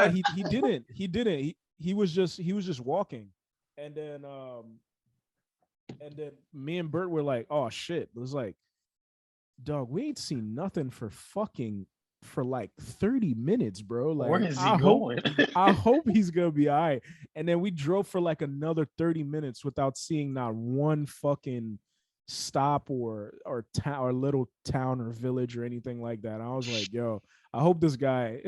No, he didn't. He was just walking, and then me and Bert were like, oh shit. It was like, dog, we ain't seen nothing for like 30 minutes, bro. Like, where is he going? I hope he's gonna be all right. And then we drove for like another 30 minutes without seeing not one fucking stop or town or little town or village or anything like that. I was like, yo, I hope this guy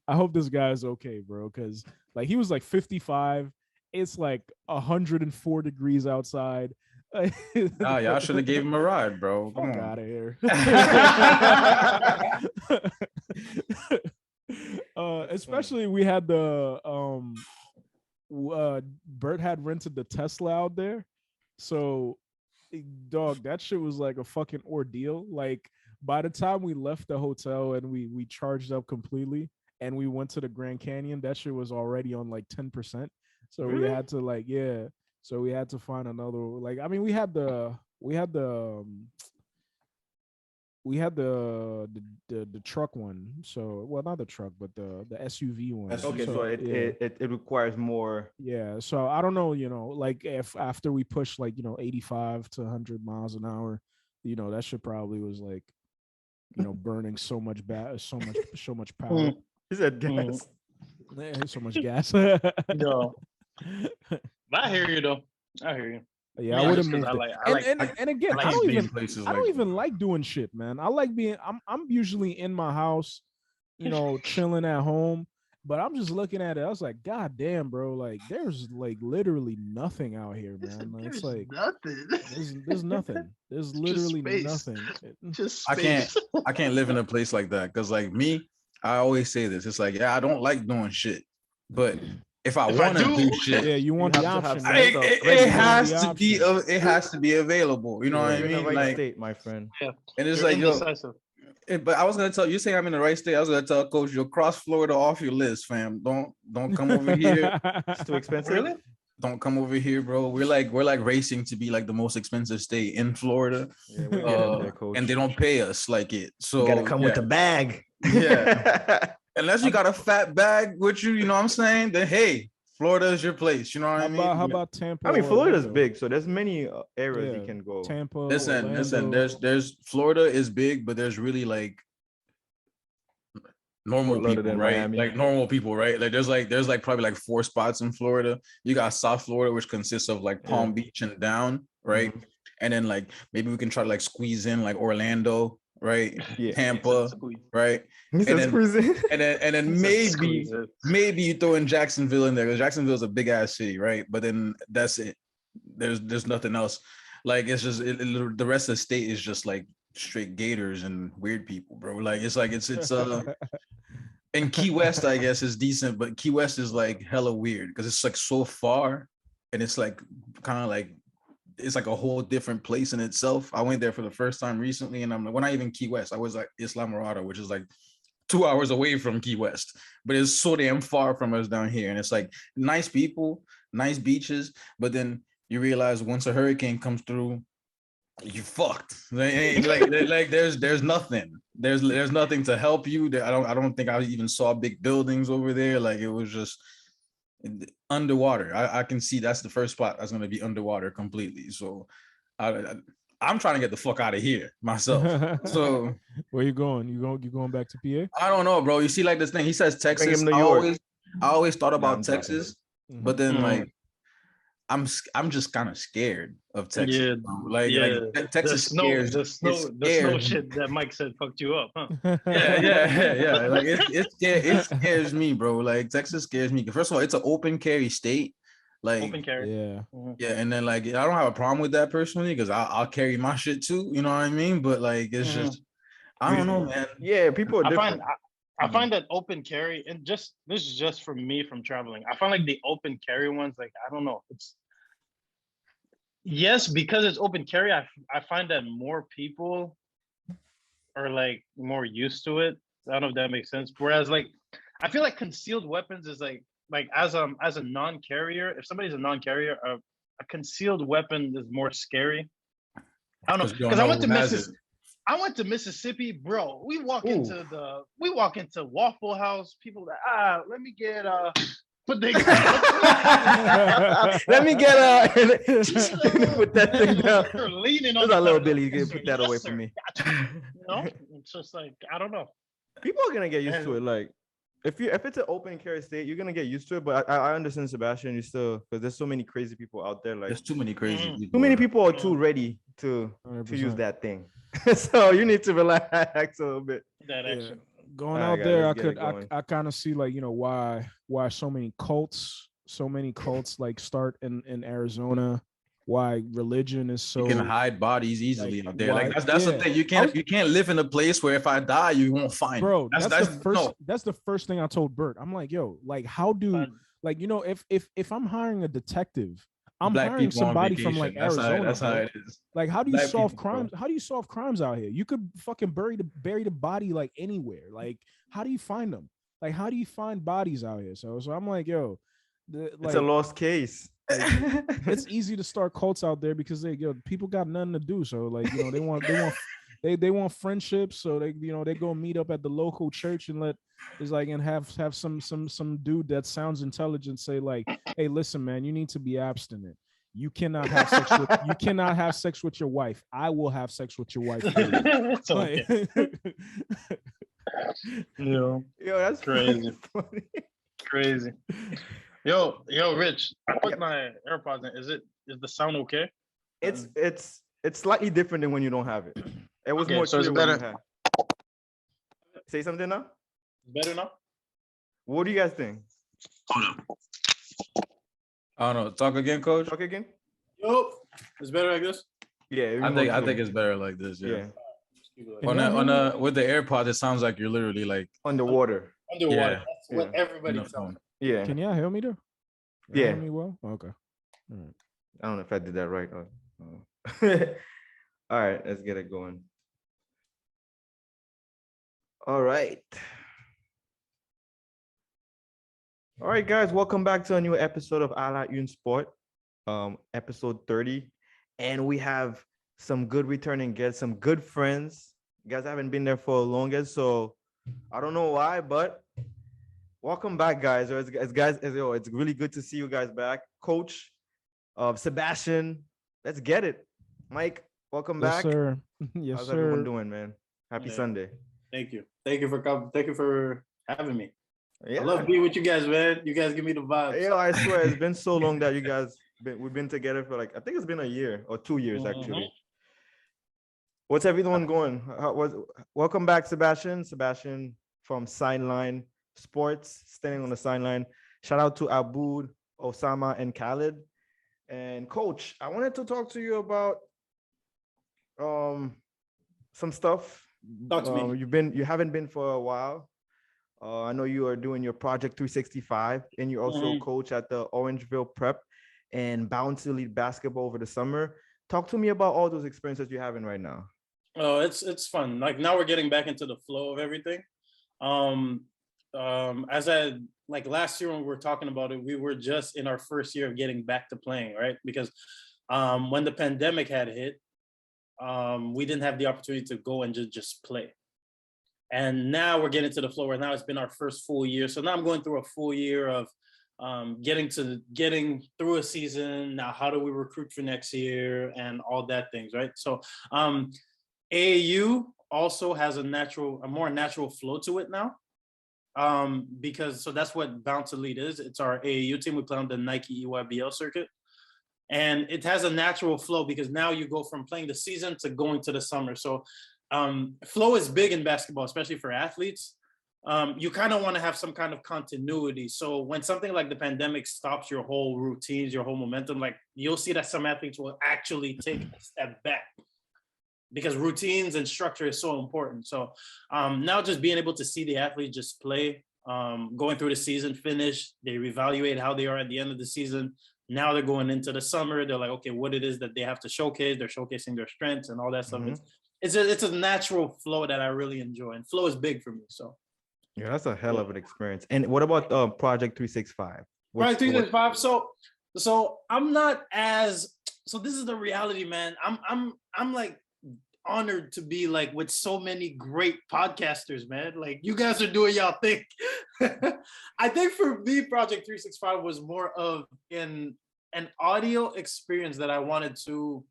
I hope this guy is okay, bro. Cause like he was like 55. It's like 104 degrees outside. Nah, y'all should have gave him a ride, bro. Come Fuck on. out of here. Especially we had the Bert had rented the Tesla out there. So dog, that shit was like a fucking ordeal. Like by the time we left the hotel and we charged up completely and we went to the Grand Canyon, that shit was already on like 10%. So we had to like, yeah. So we had to find another, like, I mean, we had the truck one. So, well, not the truck, but the SUV one. Okay, so so it requires more. Yeah. So I don't know, like if after we push like, 85 to 100 miles an hour, that shit probably was like, burning so much so much power. He said gas. So much gas. No. But I hear you though. I hear you. Yeah, I would have moved. And again, I I don't even places I don't even like doing shit, man. I like being I'm usually in my house, chilling at home. But I'm just looking at it. I was like, God damn, bro! Like, there's like literally nothing out here, man. Like, it's like nothing. There's nothing. There's literally nothing. Just space. I can't live in a place like that because, like me, I always say this. It's like, yeah, I don't like doing shit, but if I want to do shit, yeah, you want the option. It has to be. It has to be available. You know what I mean? Right like, state, my friend. Yeah. And it's like, yo. But I was gonna tell you, say I'm in the right state. I was gonna tell Coach, you'll cross Florida off your list, fam. Don't come over here. It's too expensive. Really? Don't come over here, bro. We're like racing to be like the most expensive state in Florida, yeah, there, Coach. and they don't pay us like it. So you gotta come with the bag. Yeah, unless you got a fat bag with you, you know what I'm saying? Then hey, Florida is your place. You know what I mean? How about Tampa? I mean, Florida's big, so there's many areas you can go. Tampa. Listen. Orlando. There's Florida is big, but there's really like normal people, right? Miami. Like normal people, right? Like there's probably like 4 spots in Florida. You got South Florida, which consists of like Palm Beach and down, right? Mm-hmm. And then like maybe we can try to like squeeze in like Orlando, right? Yeah. Tampa, right? And then maybe you throw in Jacksonville in there because Jacksonville is a big ass city, right? But then that's it. There's nothing else. Like it's just the rest of the state is just like straight gators and weird people, bro. Like it's and Key West, I guess, is decent, but Key West is like hella weird because it's like so far and it's like kind of like it's like a whole different place in itself. I went there for the first time recently, and I'm like, we're not even Key West. I was like Islamorada, which is like 2 hours away from Key West, but it's so damn far from us down here. And it's like nice people, nice beaches, but then you realize once a hurricane comes through, you fucked. Like there's nothing. There's nothing to help you. I don't think I even saw big buildings over there. Like it was just underwater. I can see that's the first spot that's going to be underwater completely. So I'm trying to get the fuck out of here myself. So where you going? You going back to PA? I don't know, bro. You see, like this thing. He says Texas. I always thought about Texas, but then like I'm just kind of scared of Texas. Yeah, like Texas scares. The snow shit that Mike said fucked you up, huh? Yeah. Like it scares me, bro. Like Texas scares me. First of all, it's an open carry state. Like open carry. Yeah. And then like I don't have a problem with that personally because I'll carry my shit too. You know what I mean? But like it's just I don't know, man. Yeah, people are different. I find that open carry, and this is just for me from traveling. I find like the open carry ones, like I don't know, yes, because it's open carry. I find that more people are like more used to it. I don't know if that makes sense. Whereas like I feel like concealed weapons is like as a non-carrier, if somebody's a non-carrier, a concealed weapon is more scary. I don't know because I went to Mississippi. I went to Mississippi, bro. We walk into Waffle House. People like, let me get put they let me get put that thing down. Leaning on There's a little Billy. You can put that away from me. It's just like I don't know. People are gonna get used to it. Like if it's an open carry state, you're gonna get used to it. But I understand, Sebastian, you still, because there's so many crazy people out there. Like there's too many crazy people. Too many people are too ready to use that thing. So you need to relax a little bit. Going out there, I kind of see like, why so many cults like start in Arizona. Why religion is so, you can hide bodies easily out there. Like that's the thing. You can't live in a place where if I die, you won't find bro. That's the first thing I told Bert. I'm like, yo, like how do if I'm hiring a detective, I'm hiring somebody from like Arizona. That's how it is. Like, how do you solve crimes? How do you solve crimes out here? You could fucking bury the body like anywhere. Like, how do you find them? Like, how do you find bodies out here? So I'm like, yo, it's a lost case. Like, it's easy to start cults out there because people got nothing to do. So like, they want friendships. So they go meet up at the local church and have some dude that sounds intelligent say like, hey, listen, man, you need to be abstinent. You cannot have sex with your wife. I will have sex with your wife. Yo, that's crazy. Crazy. Yo, Rich, I put my AirPods in. Is the sound okay? It's slightly different than when you don't have it. It was more so clear when you had. Say something now. Better now. What do you guys think? Hold on. I don't know. Talk again, coach. Talk again. Yo, it's better like this. Yeah, I think it's better like this. Yeah. On with the AirPods, it sounds like you're literally like underwater. Yeah. That's what everybody tells me. Yeah. Can y'all hear me though? Yeah. Hear me well? Okay. All right. I don't know if I did that right. All right, let's get it going. All right. All right, guys, welcome back to a new episode of À la Une Sport, episode 30. And we have some good returning guests, some good friends. You guys haven't been there for the longest, so I don't know why, but welcome back, guys. It's really good to see you guys back. Coach, Sebastian, let's get it. Mike, welcome back. Yes, sir. Yes, How's sir. everyone doing, man? Happy Sunday. Thank you. Thank you for coming. Thank you for having me. Yeah. I love being with you guys, man. You guys give me the vibes. Yeah, I swear it's been so long that we've been together for like, I think it's been a year or 2 years actually. What's everyone going? Welcome back, Sebastian. Sebastian from Sideline Sports, standing on the sideline. Shout out to Aboud, Osama, and Khaled. And Coach, I wanted to talk to you about some stuff. Talk to me. You haven't been for a while. I know you are doing your Project 365, and you also coach at the Orangeville Prep and bound to lead basketball over the summer. Talk to me about all those experiences you're having right now. Oh, it's fun. Like now we're getting back into the flow of everything. As last year when we were talking about it, we were just in our first year of getting back to playing, right? Because when the pandemic had hit, we didn't have the opportunity to go and just play. And now we're getting to the flow where now it's been our first full year. So now I'm going through a full year of getting through a season. Now, how do we recruit for next year and all that things, right? So AAU also has a more natural flow to it now. Because that's what Bound to Lead is. It's our AAU team. We play on the Nike EYBL circuit. And it has a natural flow because now you go from playing the season to going to the summer. So flow is big in basketball, especially for athletes. You kind of want to have some kind of continuity. So when something like the pandemic stops your whole routines, your whole momentum, like you'll see that some athletes will actually take a step back because routines and structure is so important. So now just being able to see the athletes just play, going through the season, finish, they reevaluate how they are at the end of the season. Now they're going into the summer. They're like, okay, what it is that they have to showcase. They're showcasing their strengths and all that stuff. It's a natural flow that I really enjoy. And flow is big for me. So yeah, that's a hell of an experience. And what about Project 365? Project 365. So I'm not as, so this is the reality, man. I'm like honored to be like with so many great podcasters, man. Like you guys are doing y'all thing. I think for me, Project 365 was more of an audio experience that I wanted to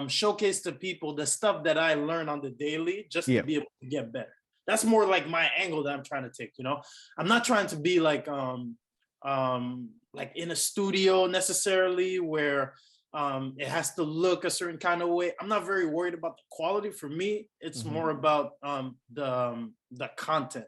showcase to people the stuff that I learn on the daily just to be able to get better. That's more like my angle that I'm trying to take, you know. I'm not trying to be like in a studio necessarily where it has to look a certain kind of way. I'm not very worried about the quality. For me, it's more about the content.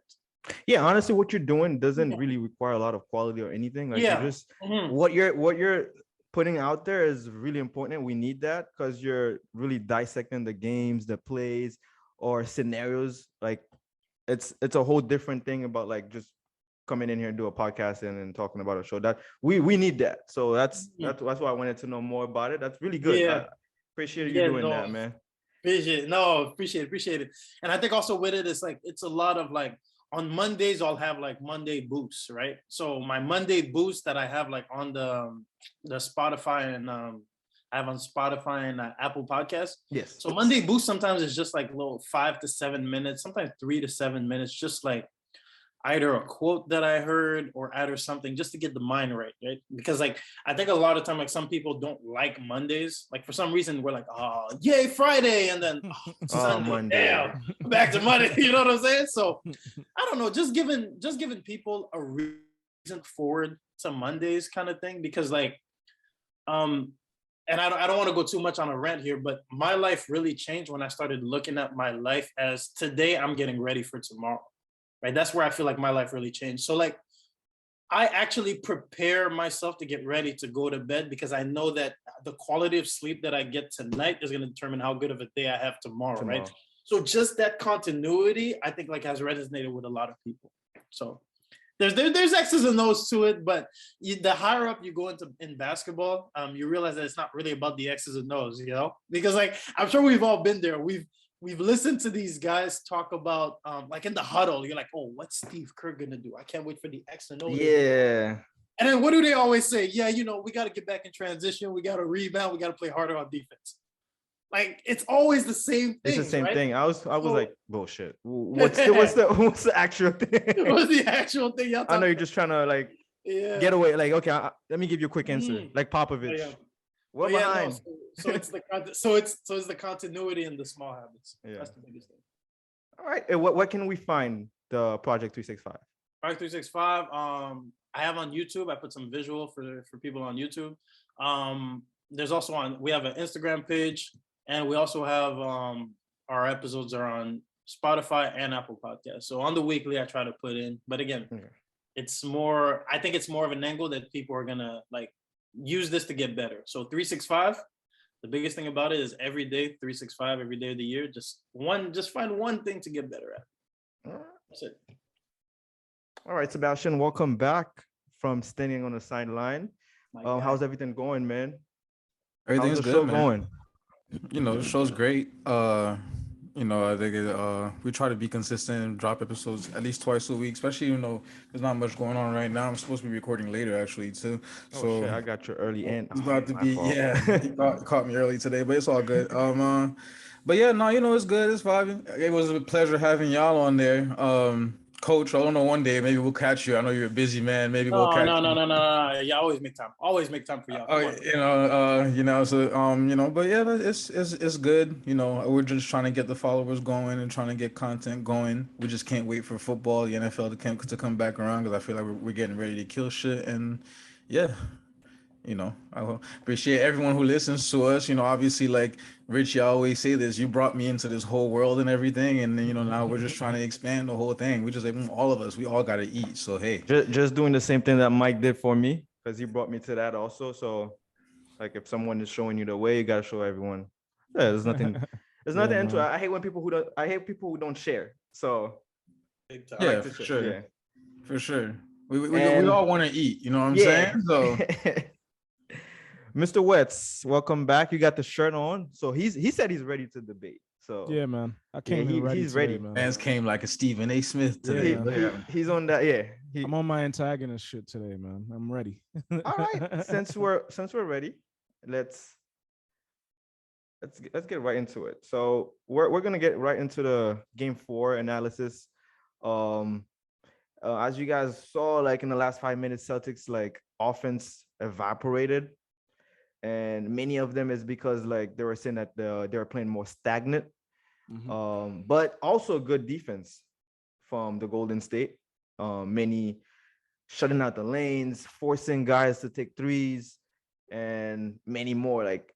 Yeah, honestly, what you're doing doesn't really require a lot of quality or anything. Like you're just what you're putting out there is really important. We need that because you're really dissecting the games, the plays, or scenarios. Like it's a whole different thing about like just coming in here and do a podcast and talking about a show. That we need that. So that's why I wanted to know more about it. That's really good. Yeah. I appreciate you doing that, man. Appreciate it. And I think also with it, it's like it's a lot of like on Mondays I'll have like Monday boosts, right? So my Monday boost that I have like on the Spotify and I have on Spotify and Apple Podcasts. Yes. So Monday boost sometimes is just like little 5 to 7 minutes, sometimes 3 to 7 minutes, just like either a quote that I heard or either something just to get the mind right? Because like I think a lot of time like some people don't like Mondays. Like for some reason we're like, oh yay Friday, and then Sunday, Monday. damn, back to Monday. You know what I'm saying? So I don't know, just giving people a reason forward to Mondays kind of thing. Because like and I don't want to go too much on a rant here, but my life really changed when I started looking at my life as today I'm getting ready for tomorrow. Right, that's where I feel like my life really changed. So like, I actually prepare myself to get ready to go to bed because I know that the quality of sleep that I get tonight is going to determine how good of a day I have tomorrow, right? So just that continuity, I think like has resonated with a lot of people. So there's X's and O's to it, but the higher up you go in basketball, you realize that it's not really about the X's and O's, you know? Because like I'm sure we've all been there. We've listened to these guys talk about like in the huddle, you're like, oh, what's Steve Kerr gonna do? I can't wait for the X and O. Yeah. And then what do they always say? Yeah, you know, we got to get back in transition. We got to rebound. We got to play harder on defense. Like it's always the same thing. It's the same right? thing. I was like, bullshit. What's the actual thing? What's the actual thing? Y'all I know you're just trying to like get away. Like, okay, let me give you a quick answer. Like Popovich. Yeah. We're behind. No, so it's the continuity and the small habits. Yeah. That's the biggest thing. All right. And what can we find the Project 365? Project 365. I have on YouTube. I put some visual for people on YouTube. There's also we have an Instagram page, and we also have our episodes are on Spotify and Apple Podcasts. So on the weekly, I try to put in. But again, it's more. I think it's more of an angle that people are gonna like use this to get better. So 365. The biggest thing about it is every day, 365, every day of the year. Just find one thing to get better at. That's it. All right, Sebastian, welcome back from standing on the sideline. How's everything going, man? Everything's good, man. Going? You know, the show's great. You know, I think we try to be consistent and drop episodes at least twice a week, especially, you know, there's not much going on right now. I'm supposed to be recording later, actually, too. So shit, I got your early end. It's about to be, caught me early today, but it's all good. But yeah, no, you know, it's good. It's vibing. It was a pleasure having y'all on there. Coach, I don't know, one day maybe we'll catch you. I know you're a busy man. Maybe we'll catch you. No. Yeah, always make time. Always make time for y'all. You know, so you know, but yeah, it's good. You know, we're just trying to get the followers going and trying to get content going. We just can't wait for football, the NFL to come back around because I feel like we're getting ready to kill shit. And yeah, you know, I appreciate everyone who listens to us. You know, obviously, like Rich, you always say this, you brought me into this whole world and everything. And then, you know, now we're just trying to expand the whole thing. We just like all of us, we all got to eat. So, hey. Just doing the same thing that Mike did for me because he brought me to that also. So, like, if someone is showing you the way, you got to show everyone. Yeah, there's nothing. There's nothing into it. I hate people who don't share. So, yeah, like for sure. Yeah. For sure. We all want to eat. You know what I'm saying? So. Mr. Wetz, welcome back. You got the shirt on. So he said he's ready to debate. So yeah, man. I came ready. He's ready, man. Man's came like a Stephen A. Smith today. He's on that. Yeah. I'm on my antagonist shit today, man. I'm ready. All right. Since we're ready, let's let's get right into it. So we're gonna get right into the game 4 analysis. Um, as you guys saw, like in the last 5 minutes, Celtics like offense evaporated, and many of them is because like they were saying that they were playing more stagnant. But also good defense from the Golden State. Many shutting out the lanes, forcing guys to take threes, and many more. Like,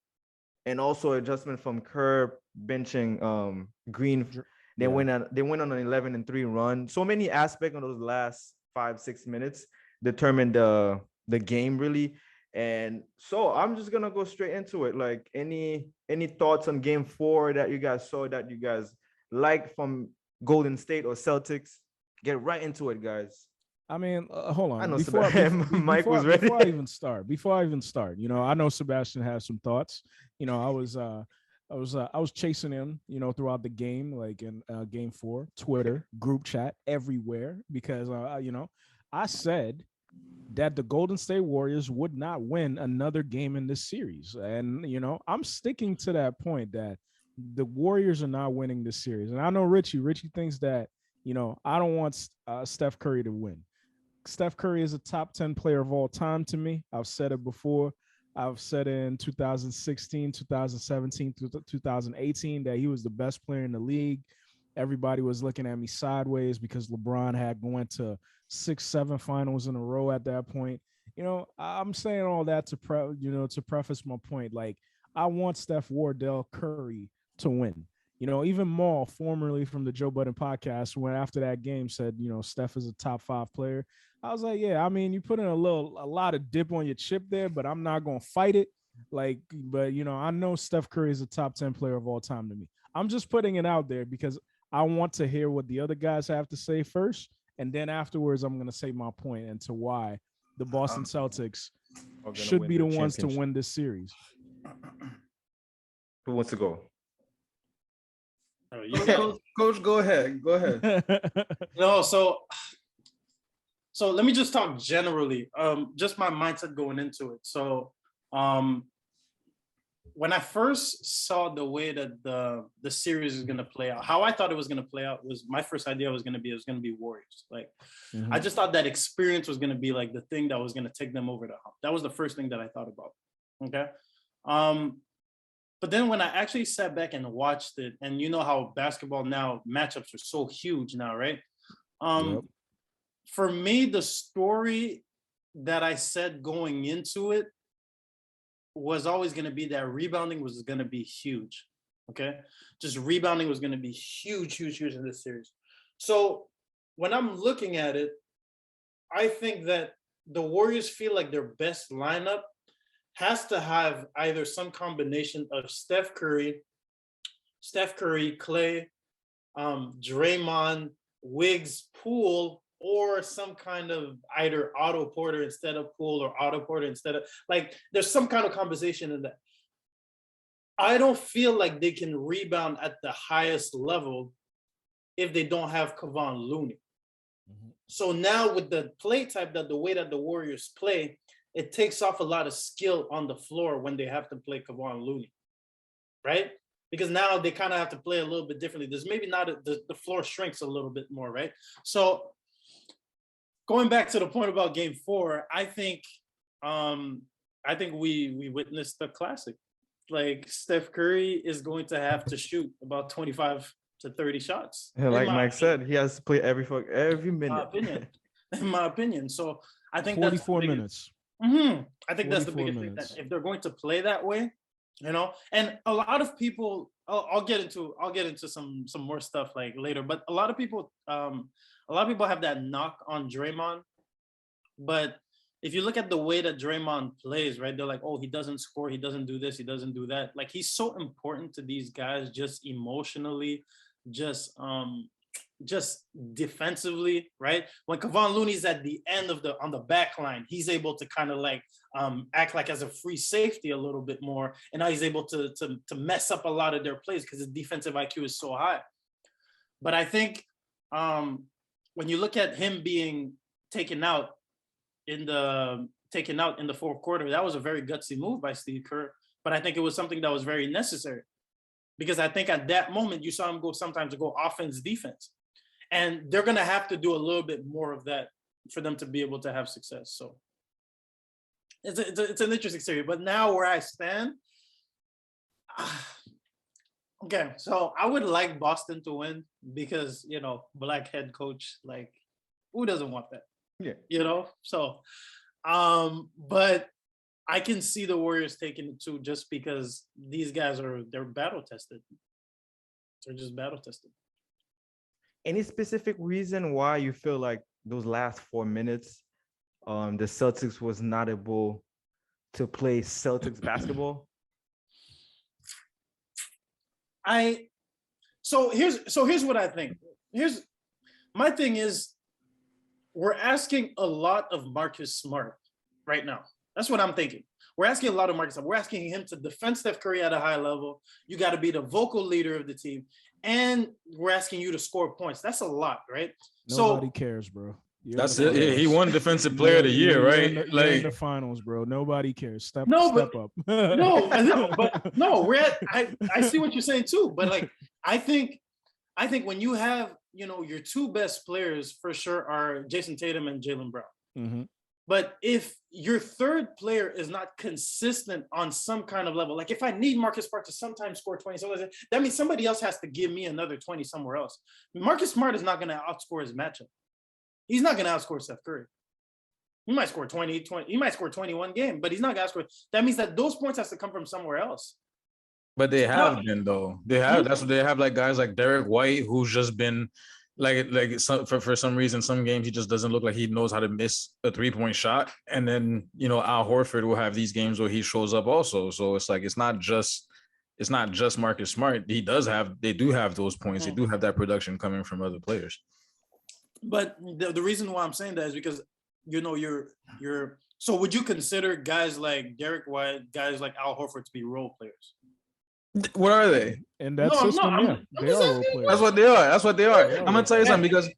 and also adjustment from Kerr benching Green. They went on an 11-3 run. So many aspects of those last 5-6 minutes determined the game really. And so I'm just gonna go straight into it. Like any thoughts on game 4 that you guys saw that you guys liked from Golden State or Celtics? Get right into it, guys. I mean, hold on. I know Before Mike was ready. Before I even start, I know Sebastian has some thoughts. I was chasing him, throughout the game, like in game 4, Twitter, group chat, everywhere, because I said that the Golden State Warriors would not win another game in this series, and I'm sticking to that point that the Warriors are not winning this series. And I know Richie thinks that I don't want Steph Curry to win. Steph Curry is a top 10 player of all time to me. I've said it before. I've said in 2016, 2017, 2018 that he was the best player in the league. Everybody was looking at me sideways because LeBron had gone to 6-7 finals in a row at that point. I'm saying all that to preface my point. Like, I want Steph Wardell Curry to win. Even Maul, formerly from the Joe Budden podcast, when after that game said, Steph is a top 5 player. I was like, yeah, I mean, you put in a lot of dip on your chip there, but I'm not going to fight it. Like, but, I know Steph Curry is a top 10 player of all time to me. I'm just putting it out there because I want to hear what the other guys have to say first. And then afterwards, I'm going to say my point into why the Boston Celtics should be the ones to win this series. Who wants to go? Coach, go ahead. No, so let me just talk generally. Just my mindset going into it. So when I first saw the way that the series is gonna play out, how I thought it was gonna play out was my first idea was gonna be Warriors. Like I just thought that experience was gonna be like the thing that was gonna take them over the hump. That was the first thing that I thought about. Okay. But then when I actually sat back and watched it, and you know how basketball now matchups are so huge now, right? For me, the story that I said going into it was always going to be that rebounding was going to be huge. Okay. Just rebounding was going to be huge in this series. So when I'm looking at it, I think that the Warriors feel like their best lineup has to have either some combination of Steph Curry, Clay, Draymond, Wiggs, Poole, or some kind of either Otto Porter instead of Poole or Otto Porter instead of, like, there's some kind of conversation in that. I don't feel like they can rebound at the highest level if they don't have Kevon Looney. So now with the play type, that the way that the Warriors play, it takes off a lot of skill on the floor when they have to play Kevon Looney, right? Because now they kind of have to play a little bit differently. There's maybe not the floor shrinks a little bit more, right? So going back to the point about game 4, I think we witnessed the classic. Like Steph Curry is going to have to shoot about 25 to 30 shots. Yeah, like Mike said, he has to play every minute. In my opinion. So I think 44 minutes. I think that's the biggest thing, that if they're going to play that way, and a lot of people, I'll get into some more stuff like later, but a lot of people have that knock on Draymond. But if you look at the way that Draymond plays, right, they're like, oh, he doesn't score, he doesn't do this, he doesn't do that. Like, he's so important to these guys, just emotionally, just defensively, right? When Kevon Looney's at the end on the back line, he's able to kind of like act like as a free safety a little bit more, and now he's able to mess up a lot of their plays because his defensive IQ is so high. But I think when you look at him being taken out in the fourth quarter, that was a very gutsy move by Steve Kerr. But I think it was something that was very necessary, because I think at that moment you saw him sometimes go offense, defense. And they're going to have to do a little bit more of that for them to be able to have success. So it's an interesting series. But now where I stand, okay, so I would like Boston to win because, black head coach, like, who doesn't want that? Yeah. So, but I can see the Warriors taking it too, just because these guys they're battle tested. They're just battle tested. Any specific reason why you feel like those last 4 minutes, the Celtics was not able to play Celtics basketball? So here's what I think. Here's my thing is, we're asking a lot of Marcus Smart right now. That's what I'm thinking. We're asking a lot of Marcus Smart. We're asking him to defend Steph Curry at a high level. You got to be the vocal leader of the team. And we're asking you to score points. That's a lot, right? Nobody cares, bro. That's it. Yeah, he won Defensive Player of the Year, right? You're in the finals, bro. Nobody cares. Step up. I see what you're saying too. But like, I think when you have, your two best players for sure are Jason Tatum and Jaylen Brown. Mm-hmm. But if your third player is not consistent on some kind of level, like if I need Marcus Smart to sometimes score 20, that means somebody else has to give me another 20 somewhere else. Marcus Smart is not going to outscore his matchup. He's not going to outscore Steph Curry. He might score 20, he might score 21 game, but he's not going to outscore. That means that those points has to come from somewhere else. But they have been, though. That's what they have, like guys like Derek White, who's just been for some reason, some games he just doesn't look like he knows how to miss a 3-point shot. And then, Al Horford will have these games where he shows up also. So it's like, it's not just Marcus Smart. They do have those points. They do have that production coming from other players. But the reason why I'm saying that is because, you're so would you consider guys like Derek White, guys like Al Horford to be role players? What are they? In that system, they are role players. That's what they are. I'm gonna tell you something, because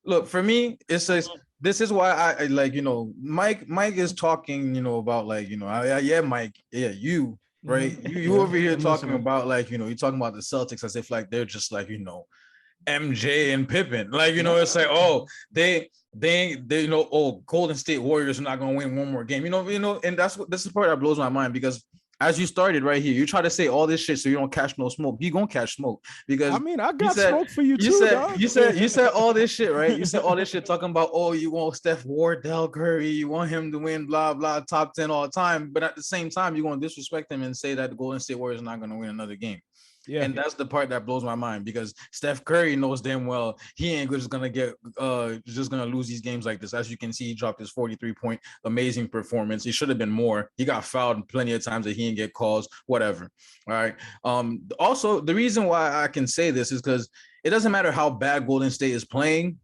look, for me, it says this is why I like, Mike is talking, about like, yeah, Mike, yeah, you, right? You over here talking about like, you're talking about the Celtics as if like they're just like, MJ and Pippen, like, it's like, oh, they Golden State Warriors are not gonna win one more game, and this is the part that blows my mind, because as you started right here, you try to say all this shit so you don't catch no smoke. You gonna catch smoke, because I got smoke for you too. Dog. You said all this shit, right? You said all this shit talking about, oh, you want Steph, Wardell, Curry, you want him to win, blah blah, top 10 all the time. But at the same time, you're gonna disrespect him and say that the Golden State Warriors are not gonna win another game. Yeah, and that's the part that blows my mind, because Steph Curry knows damn well he ain't just gonna lose these games like this. As you can see, he dropped his 43-point amazing performance. He should have been more. He got fouled plenty of times that he didn't get calls, whatever. All right. Also, the reason why I can say this is because it doesn't matter how bad Golden State is playing,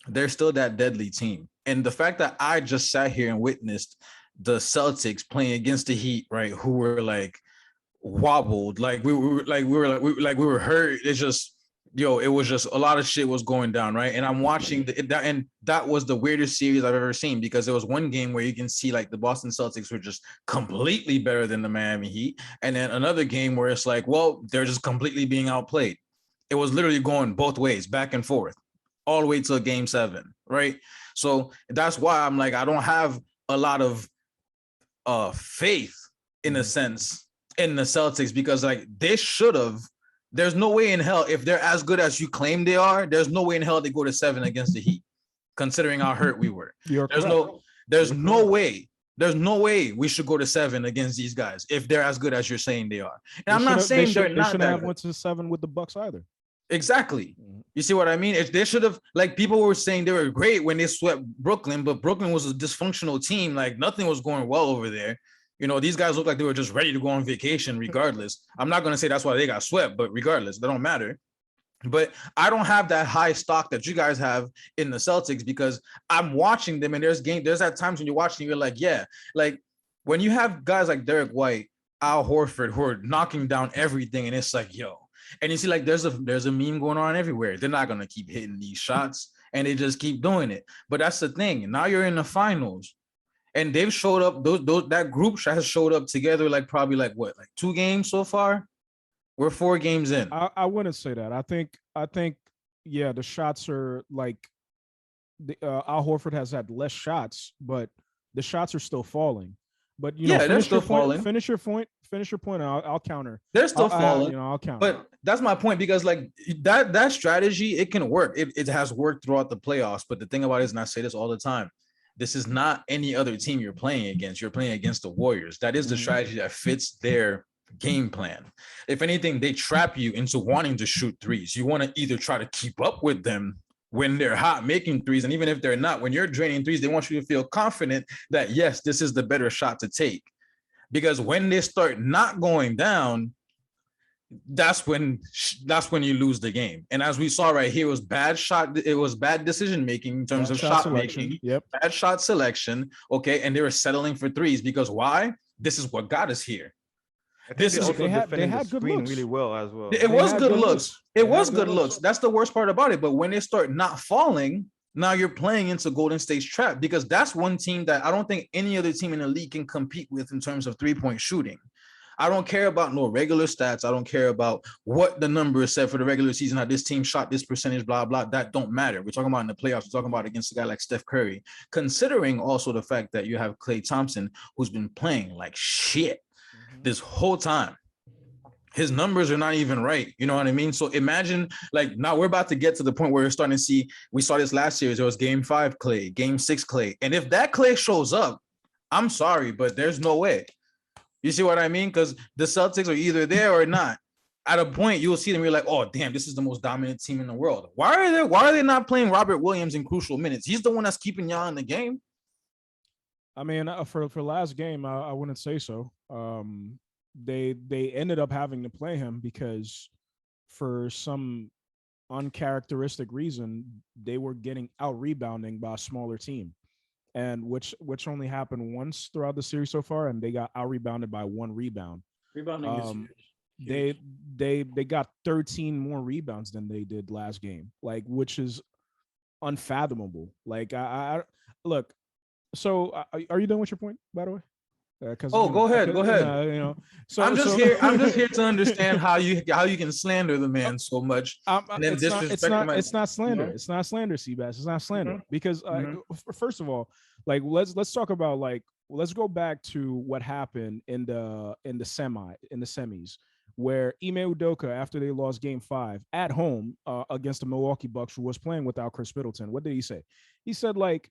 they're still that deadly team. And the fact that I just sat here and witnessed the Celtics playing against the Heat, right, who were like wobbled, like we were hurt. It's just, it was just a lot of shit was going down, right? And I'm watching and that was the weirdest series I've ever seen, because there was one game where you can see like the Boston Celtics were just completely better than the Miami Heat, and then another game where it's like, well, they're just completely being outplayed. It was literally going both ways, back and forth, all the way to Game 7, right? So that's why I'm like, I don't have a lot of faith in a sense in the Celtics, because like they should have. There's no way in hell, if they're as good as you claim they are, there's no way in hell they go to 7 against the Heat, considering how hurt we were. There's no way we should go to 7 against these guys if they're as good as you're saying they are. And I'm not saying they're not. They shouldn't have went to 7 with the Bucks either. Exactly. You see what I mean? If they should have, like, people were saying they were great when they swept Brooklyn, but Brooklyn was a dysfunctional team. Like, nothing was going well over there. These guys look like they were just ready to go on vacation regardless. I'm not going to say that's why they got swept, but regardless, they don't matter. But I don't have that high stock that you guys have in the Celtics, because I'm watching them, and there's at times when you're watching, you're like, yeah, like when you have guys like Derek White, Al Horford, who are knocking down everything, and it's like, yo, and you see like there's a meme going on everywhere. They're not going to keep hitting these shots, and they just keep doing it. But that's the thing. Now you're in the finals. And they've showed up, that group has showed up together, like probably like 2 games so far. We're 4 games in. I wouldn't say that. I think yeah, the shots are like Al Horford has had less shots, but the shots are still falling. But Yeah, they're still falling. Finish your point. Finish your point. And I'll counter. They're still falling. I'll counter. But that's my point, because like that strategy, it can work. It has worked throughout the playoffs. But the thing about it is, and I say this all the time, this is not any other team you're playing against. You're playing against the Warriors. That is the strategy that fits their game plan. If anything, they trap you into wanting to shoot threes. You want to either try to keep up with them when they're hot making threes, and even if they're not, when you're draining threes, they want you to feel confident that yes, this is the better shot to take. Because when they start not going down, that's when you lose the game. And as we saw right here, it was bad decision making in terms of shot making, bad shot selection. Okay, and they were settling for threes because why? This is what got us here. They had good looks really well as well. It was good looks. It was good looks. That's the worst part about it. But when they start not falling, now you're playing into Golden State's trap, because that's one team that I don't think any other team in the league can compete with in terms of 3-point shooting. I don't care about no regular stats. I don't care about what the number is set for the regular season, how this team shot this percentage, blah, blah. That don't matter. We're talking about in the playoffs. We're talking about against a guy like Steph Curry, considering also the fact that you have Klay Thompson, who's been playing like shit this whole time. His numbers are not even right. You know what I mean? So imagine, like, now we're about to get to the point where we're starting to see, we saw this last year. There was game 5 Klay, game 6 Klay. And if that Klay shows up, I'm sorry, but there's no way. You see what I mean? Because the Celtics are either there or not. At a point, you'll see them, you're like, oh, damn, this is the most dominant team in the world. Why are they not playing Robert Williams in crucial minutes? He's the one that's keeping y'all in the game. I mean, for last game, I wouldn't say so. They ended up having to play him because for some uncharacteristic reason, they were getting out rebounding by a smaller team, and which only happened once throughout the series so far, and they got out rebounded by 1 rebound. Rebounding is huge. They got 13 more rebounds than they did last game, like, which is unfathomable. Like, I look. So are you done with your point, by the way? Go ahead. So I'm just here to understand how you can slander the man so much. It's not slander. It's not slander, Seabass. It's not slander because first of all, like let's talk about, like, let's go back to what happened in the semis, where Ime Udoka, after they lost game 5 at home against the Milwaukee Bucks, who was playing without Chris Middleton. What did he say? He said, like,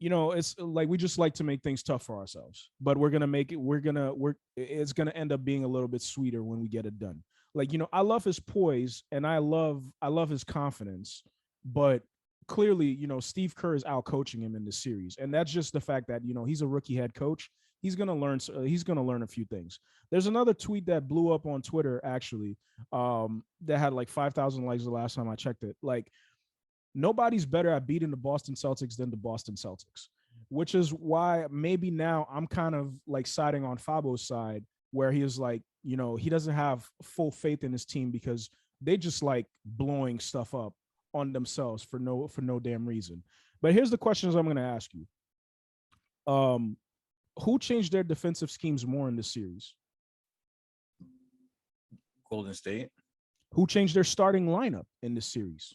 it's like, we just like to make things tough for ourselves, but it's gonna end up being a little bit sweeter when we get it done. Like, I love his poise and I love his confidence, but clearly, Steve Kerr is out coaching him in this series, and that's just the fact that he's a rookie head coach. He's gonna learn a few things. There's another tweet that blew up on Twitter actually, that had like 5,000 likes the last time I checked it. Like, nobody's better at beating the Boston Celtics than the Boston Celtics, which is why maybe now I'm kind of like siding on Fabo's side, where he is like, he doesn't have full faith in his team because they just like blowing stuff up on themselves for no damn reason. But here's the questions I'm going to ask you. Who changed their defensive schemes more in this series? Golden State. Who changed their starting lineup in this series?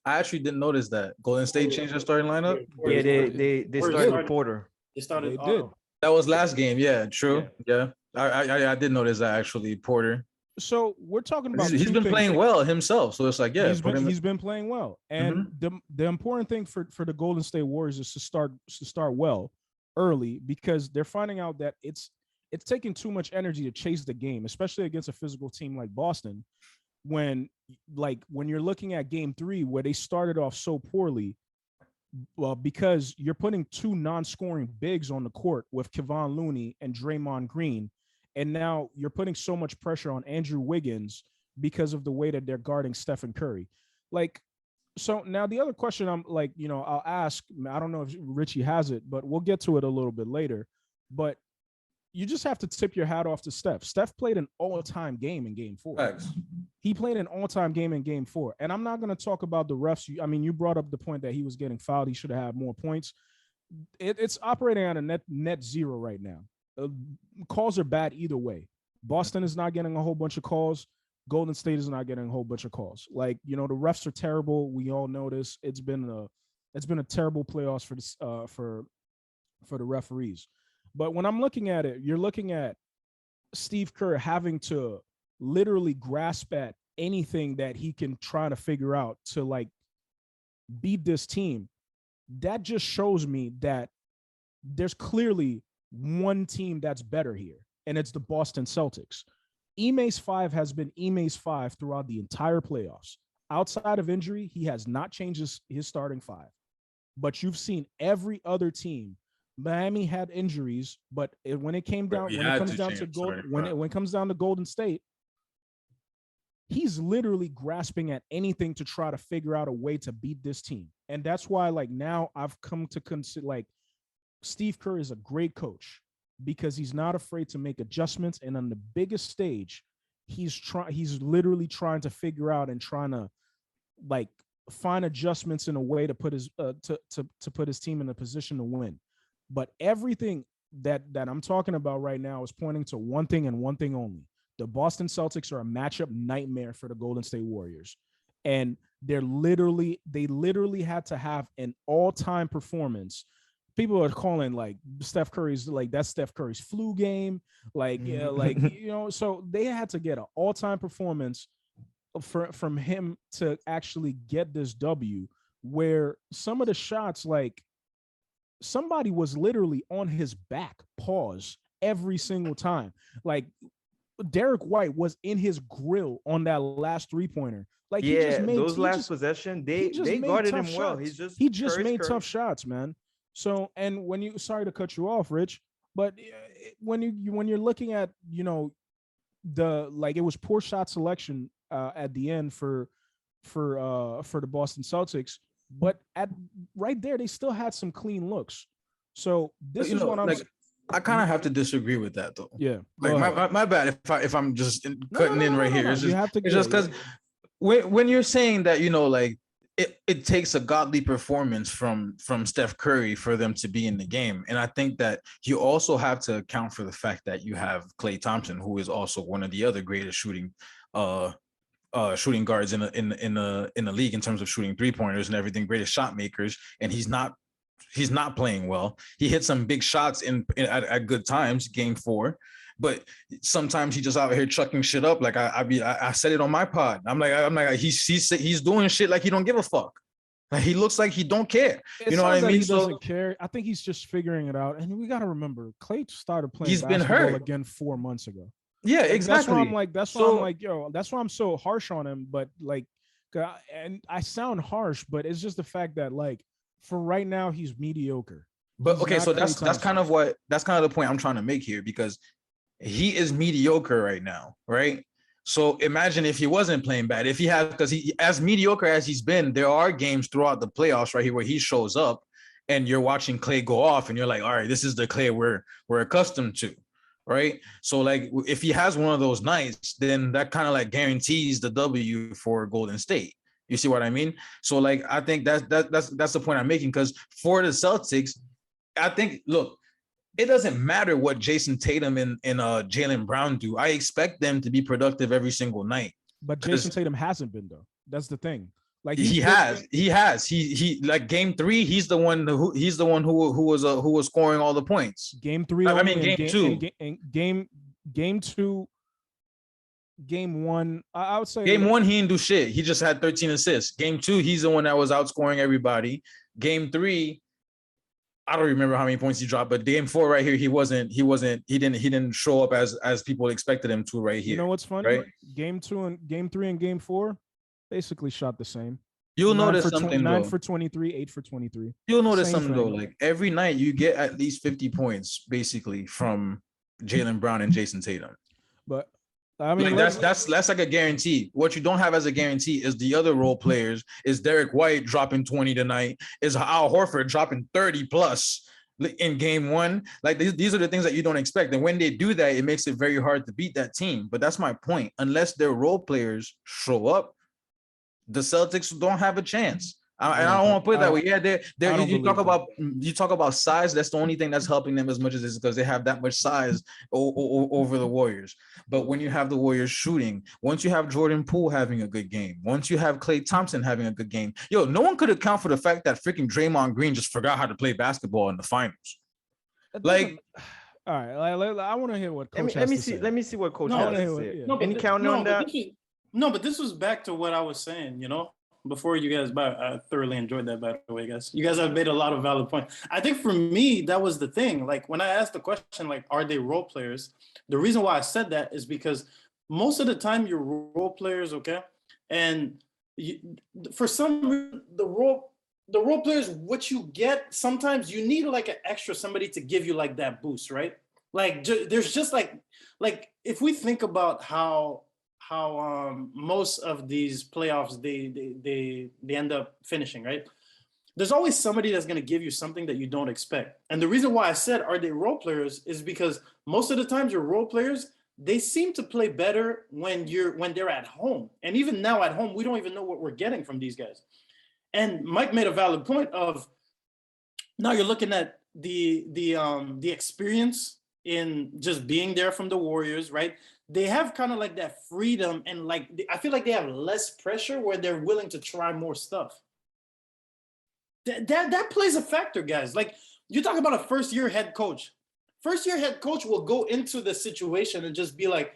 I actually didn't notice that. Golden State changed their starting lineup? Yeah, they started with Porter. They started. They did. That was last game. Yeah, true. Yeah. I did notice that, actually, Porter. So we're talking about he's been playing well himself. So it's like, yeah. He's been playing well. And the important thing for the Golden State Warriors is to start well early, because they're finding out that it's taking too much energy to chase the game, especially against a physical team like Boston. When you're looking at game 3, where they started off so poorly, well, because you're putting 2 non-scoring bigs on the court with Kevon Looney and Draymond Green, and now you're putting so much pressure on Andrew Wiggins because of the way that they're guarding Stephen Curry. Like, so now the other question I'm like, I'll ask, I don't know if Richie has it, but we'll get to it a little bit later. But you just have to tip your hat off to Steph. Steph played an all-time game in game 4. Thanks. He played an all-time game in game 4. And I'm not going to talk about the refs. You brought up the point that he was getting fouled. He should have had more points. It's operating at a net zero right now. Calls are bad either way. Boston is not getting a whole bunch of calls. Golden State is not getting a whole bunch of calls. Like, the refs are terrible. We all know this. It's been a terrible playoffs for this for the referees. But when I'm looking at it, you're looking at Steve Kerr having to literally grasp at anything that he can try to figure out to like beat this team. That just shows me that there's clearly one team that's better here, and it's the Boston Celtics. Ime's 5 has been Ime's 5 throughout the entire playoffs. Outside of injury, he has not changed his starting 5. But you've seen every other team. Miami had injuries, but when it comes down to Golden State, he's literally grasping at anything to try to figure out a way to beat this team. And that's why, like, now I've come to consider, like, Steve Kerr is a great coach because he's not afraid to make adjustments. And on the biggest stage, he's literally trying to figure out and trying to, like, find adjustments in a way to put his to put his team in a position to win. But everything that I'm talking about right now is pointing to one thing and one thing only. The Boston Celtics are a matchup nightmare for the Golden State Warriors. And they literally had to have an all-time performance. People are calling like Steph Curry's, like, that's Steph Curry's flu game. Like, yeah, like, so they had to get an all-time performance from him to actually get this W, where some of the shots, like, somebody was literally on his back, pause, every single time. Like, Derek White was in his grill on that last 3-pointer. Like, possession, they guarded him well. He just made tough shots, man. So, and sorry to cut you off, Rich, but when you're looking at, it was poor shot selection at the end for the Boston Celtics. But right there, they still had some clean looks. So this is what I'm like. I kind of have to disagree with that, though. Yeah, like my bad if I'm just cutting in right here. It's just because when you're saying that, like it takes a godly performance from Steph Curry for them to be in the game, and I think that you also have to account for the fact that you have Klay Thompson, who is also one of the other greatest shooting guards in the league in terms of shooting 3-pointers and everything, greatest shot makers, and he's not playing well. He hit some big shots at good times, game 4, but sometimes he just out here chucking shit up. Like I said it on my pod. I'm like he's doing shit like he don't give a fuck. Like, he looks like he don't care. You know what I mean? He doesn't care. I think he's just figuring it out. And we got to remember, Klay started playing he's been basketball hurt again 4 months ago. Yeah, exactly. That's why I'm so harsh on him. But like, and I sound harsh, but it's just the fact that, like, for right now, he's mediocre. But okay, so that's kind of the point I'm trying to make here, because he is mediocre right now, right? So imagine if he wasn't playing bad, if he had, because he, as mediocre as he's been, there are games throughout the playoffs right here where he shows up and you're watching Klay go off and you're like, all right, this is the Klay we're accustomed to. Right. So, like, if he has one of those nights, then that kind of like guarantees the W for Golden State. You see what I mean? So, like, I think that's the point I'm making, because for the Celtics, I think, look, it doesn't matter what Jason Tatum and Jaylen Brown do. I expect them to be productive every single night. But Jason Tatum hasn't been, though. That's the thing. Like, he has like game 3, he's the one who was scoring all the points. Game 3, I mean game 2. Game 2, game 1, I would say game 1 he didn't do shit. He just had 13 assists. Game 2, he's the one that was outscoring everybody. Game 3, I don't remember how many points he dropped, but game 4 right here, he didn't show up as people expected him to right here. You know what's funny? Right? Game 2 and game 3 and game 4 basically shot the same. You'll notice something 9 for 23, 8 for 23. You'll notice something though. Like, every night you get at least 50 points basically from Jaylen Brown and Jason Tatum. But I mean, like, that's like a guarantee. What you don't have as a guarantee is the other role players. Is Derek White dropping 20 tonight? Is Al Horford dropping 30 plus in game 1? Like, these are the things that you don't expect. And when they do that, it makes it very hard to beat that team. But that's my point. Unless their role players show up, the Celtics don't have a chance. And I don't want to put it that way. Yeah, I don't you talk believe about size. That's the only thing that's helping them as much as is because they have that much size over the Warriors. But when you have the Warriors shooting, once you have Jordan Poole having a good game, once you have Klay Thompson having a good game, no one could account for the fact that freaking Draymond Green just forgot how to play basketball in the finals. Like, all right, I want to hear what Coach let me has to see. say. Let me see what Coach No, has I to wanna say. hear No, Any but counter on that? but this was back to what I was saying, before you guys, I thoroughly enjoyed that, by the way, guys. You guys have made a lot of valid points. I think for me, that was the thing. Like, when I asked the question, like, are they role players? The reason why I said that is because most of the time you're role players, okay? And for some reason, the role players, what you get, sometimes you need like an extra somebody to give you like that boost, right? Like, there's just like if we think about how most of these playoffs they end up finishing, right? There's always somebody that's going to give you something that you don't expect. And the reason why I said are they role players is because most of the times your role players, they seem to play better when they're at home. And even now at home, we don't even know what we're getting from these guys. And Mike made a valid point of now you're looking at the experience in just being there from the Warriors, right? They have kind of like that freedom, and like I feel like they have less pressure where they're willing to try more stuff. That plays a factor, guys. Like, you talk about a first-year head coach. First-year head coach will go into the situation and just be like,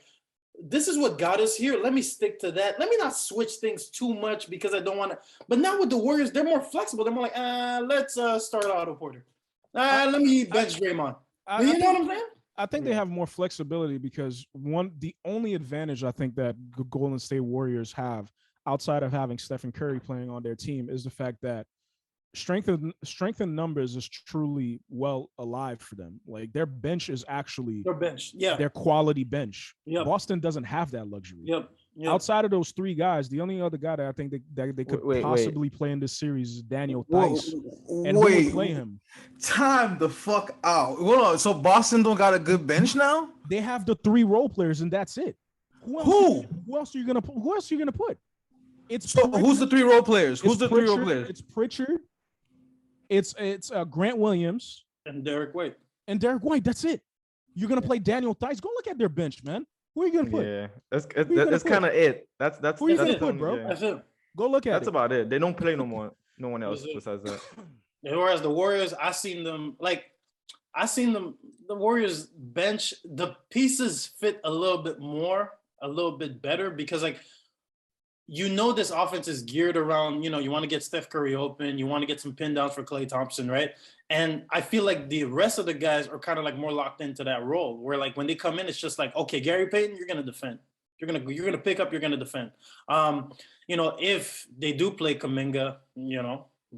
this is what got us here. Let me stick to that. Let me not switch things too much because I don't want to. But now with the Warriors, they're more flexible. They're more like, let's start Otto Porter. Let me bench Draymond. You know what I'm saying? I think they have more flexibility because the only advantage I think that Golden State Warriors have outside of having Stephen Curry playing on their team is the fact that strength in numbers is truly well alive for them. Like, their bench is actually Their bench, yeah, their quality bench. Yep. Boston doesn't have that luxury. Yep. Outside of those three guys, the only other guy that I think that they could possibly play in this series is Daniel Theis. And who would play him? Time the fuck out. Hold on. So Boston don't got a good bench now? They have the three role players, and that's it. Who else are you gonna put? It's so Pritchard. Who's the three role players? Who's the three role players? It's Pritchard. It's Grant Williams and Derek White. That's it. You're gonna play Daniel Theis. Go look at their bench, man. Who are you gonna put? Yeah, that's kind of it. That's who are you gonna put, bro? Yeah. That's it. Go look at That's about it. They don't play no one else besides that. Whereas the Warriors, I seen them the Warriors bench, the pieces fit a little bit better because this offense is geared around, you want to get Steph Curry open, you want to get some pin downs for Klay Thompson, right? And I feel like the rest of the guys are kind of like more locked into that role where like when they come in, it's just like, okay, Gary Payton, you're gonna defend. You're gonna pick up, you're gonna defend. If they do play Kuminga,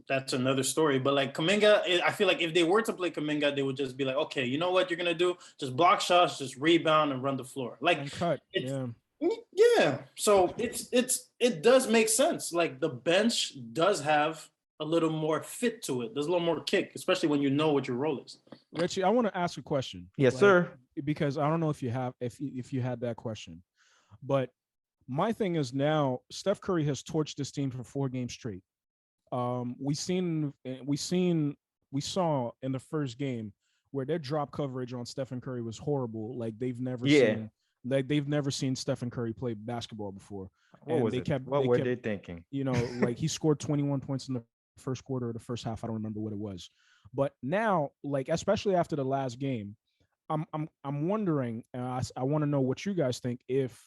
that's another story. But like Kuminga, I feel like if they were to play Kuminga, they would just be like, okay, you know what you're gonna do? Just block shots, just rebound and run the floor. Like cut. Yeah. So it does make sense. Like the bench does have a little more fit to it. There's a little more kick, especially when you know what your role is. Richie, I want to ask a question. Yes, sir. Because I don't know if you had that question, but my thing is now Steph Curry has torched this team for 4 games straight. We saw in the first game where their drop coverage on Stephen Curry was horrible. Like they've never seen Stephen Curry play basketball before. What were they thinking? Like he scored 21 points in the first quarter or the first half. I don't remember what it was. But now, like especially after the last game, I'm wondering. I want to know what you guys think. If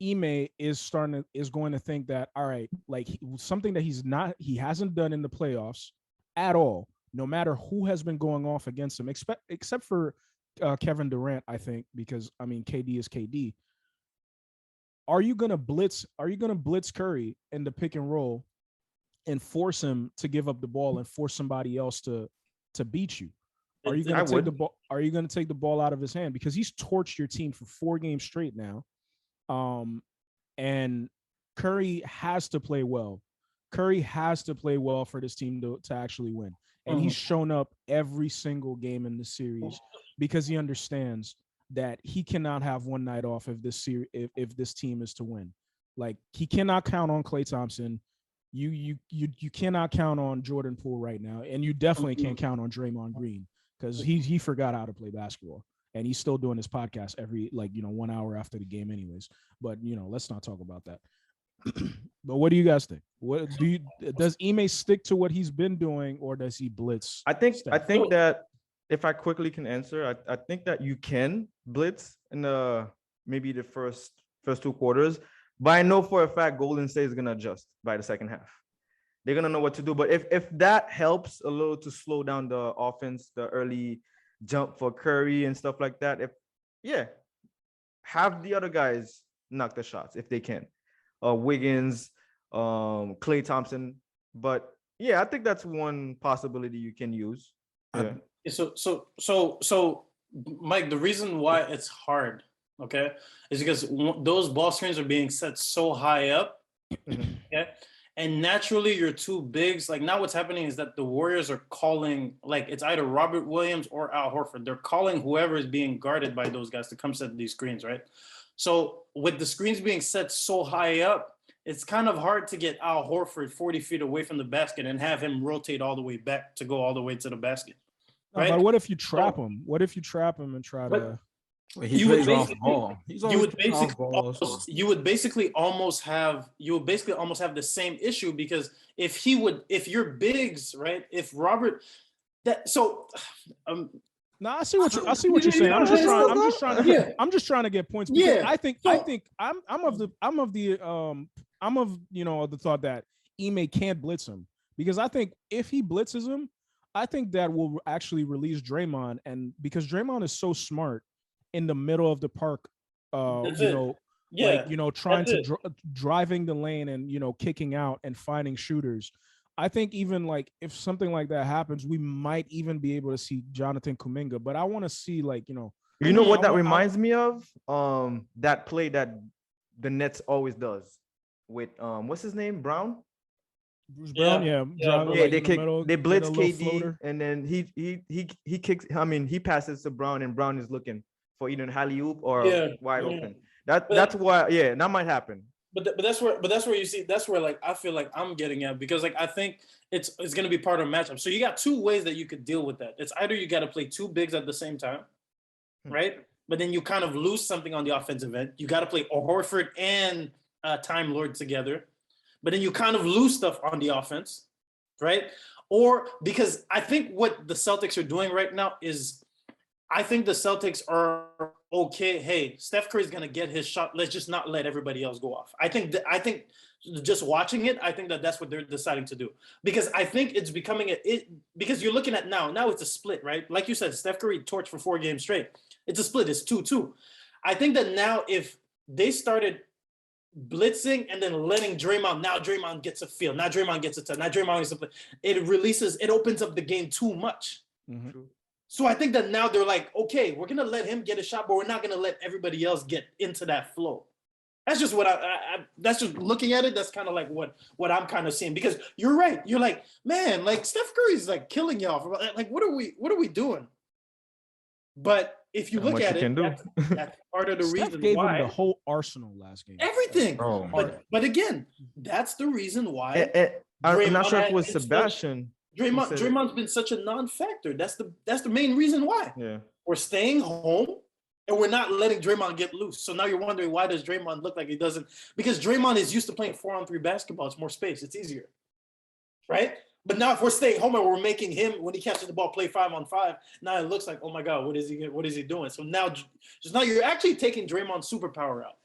Ime is going to think that, all right, like something that he hasn't done in the playoffs at all, no matter who has been going off against him, except for Kevin Durant, I think, because I mean KD is KD. Are you gonna blitz Curry in the pick and roll and force him to give up the ball and force somebody else to beat you? Are you gonna take the ball out of his hand? Because he's torched your team for 4 games straight now. And Curry has to play well. Curry has to play well for this team to actually win. And he's shown up every single game in the series because he understands that he cannot have one night off if this team is to win. Like he cannot count on Klay Thompson. you cannot count on Jordan Poole right now, and you definitely can't count on Draymond Green because he forgot how to play basketball, and he's still doing his podcast every 1 hour after the game, anyways. But let's not talk about that. But what do you guys think? What does Ime stick to what he's been doing, or does he blitz? I think that if I quickly can answer, I think that you can blitz in maybe the first 2 quarters, but I know for a fact Golden State is gonna adjust by the second half. They're gonna know what to do. But if that helps a little to slow down the offense, the early jump for Curry and stuff like that, have the other guys knock the shots if they can. Wiggins, Klay Thompson. But I think that's one possibility you can use. Yeah. So Mike, the reason why it's hard, okay, is because those ball screens are being set so high up, okay, and naturally your two bigs, like now what's happening is that the Warriors are calling, like it's either Robert Williams or Al Horford. They're calling whoever is being guarded by those guys to come set these screens, right? So with the screens being set so high up, it's kind of hard to get Al Horford 40 feet away from the basket and have him rotate all the way back to go all the way to the basket. Right? But what if you trap him? What if you trap him and try to? He plays off ball. You would basically almost have the same issue, because if your bigs, right? If Robert, No, I see what you're saying. I'm just trying to get points. Because I'm of the thought that Ime can't blitz him, because I think if he blitzes him, I think that will actually release Draymond, and because Draymond is so smart in the middle of the park, trying to driving the lane and kicking out and finding shooters. I think even like if something like that happens, we might even be able to see Jonathan Kuminga. But I want to see what that reminds me of? That play that the Nets always does with what's his name? Brown? Bruce Brown, they blitz KD, and then he kicks. I mean, he passes to Brown, and Brown is looking for either an alley-oop or wide open. That's why, that might happen. But that's where you see, that's where like I feel like I'm getting at, because like I think it's gonna be part of a matchup. So you got two ways that you could deal with that. It's either you got to play two bigs at the same time, right? But then you kind of lose something on the offensive end. You got to play Horford and Time Lord together, but then you kind of lose stuff on the offense, right? Or because I think what the Celtics are doing right now is, I think the Celtics are okay. Hey, Steph Curry's gonna get his shot. Let's just not let everybody else go off. I think just watching it, I think that's what they're deciding to do, because I think it's becoming because you're looking at now it's a split, right? Like you said, Steph Curry torched for 4 games straight. It's a split. It's 2-2. I think that now if they started blitzing and then letting Draymond, now Draymond gets a feel. Now Draymond gets a touch. Now Draymond gets a play. It opens up the game too much. Mm-hmm. So I think that now they're like, okay, we're going to let him get a shot, but we're not going to let everybody else get into that flow. That's just what that's just looking at it. That's kind of like what I'm kind of seeing, because you're right. You're like, man, like Steph Curry's like killing y'all. Like, what are we doing? But if you look at it, that's part of the Steph reason gave why. him the whole arsenal last game. Everything. But again, that's the reason why. I'm not sure if it was Sebastian. Draymond's been such a non-factor. That's the main reason why. Yeah. We're staying home and we're not letting Draymond get loose. So now you're wondering, why does Draymond look like he doesn't? Because Draymond is used to playing 4-on-3 basketball. It's more space. It's easier. Right? But now if we're staying home and we're making him, when he catches the ball, play 5-on-5, now it looks like, oh my God, what is he doing? So now you're actually taking Draymond's superpower out,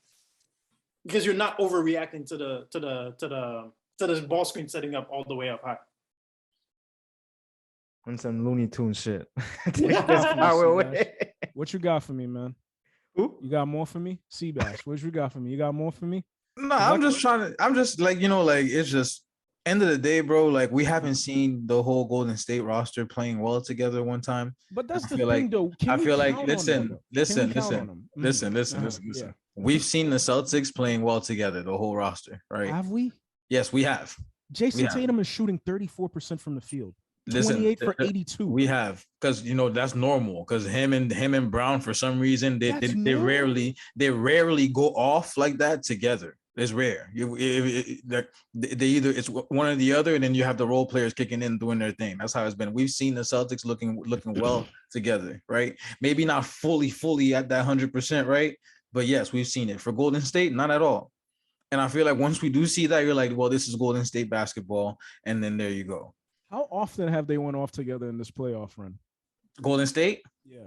because you're not overreacting to the ball screen setting up all the way up high. On some Looney Tunes shit. Take this power away. What you got for me, man? Who? You got more for me? Seabass, what you got for me? You got more for me? No, I'm just like, it's just end of the day, bro. Like, we haven't seen the whole Golden State roster playing well together one time. But that's the thing, though. I feel like, listen. Yeah. We've seen the Celtics playing well together, the whole roster, right? Have we? Yes, we have. Jason Tatum is shooting 34% from the field. Listen, 28 for 82. We have, because that's normal. Because him and Brown, for some reason, they rarely go off like that together. It's rare. They either it's one or the other, and then you have the role players kicking in doing their thing. That's how it's been. We've seen the Celtics looking well together, right? Maybe not fully at that 100%, right? But yes, we've seen it. For Golden State, not at all. And I feel like once we do see that, you're like, well, this is Golden State basketball, and then there you go. How often have they went off together in this playoff run? Golden State? Yeah.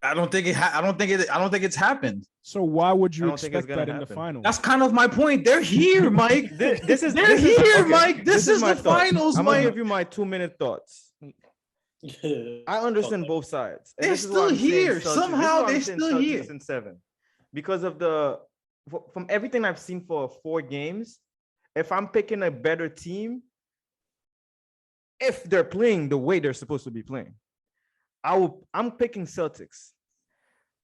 I don't think it's happened. So why would you expect that in the finals? That's kind of my point. They're here, Mike. This is Mike. This is the finals, I'm Mike. gonna give you my 2-minute thoughts. I understand both sides. They're still here. Somehow they're still here. In 7, because of from everything I've seen for 4 games. If I'm picking a better team, if they're playing the way they're supposed to be playing, I'm picking Celtics.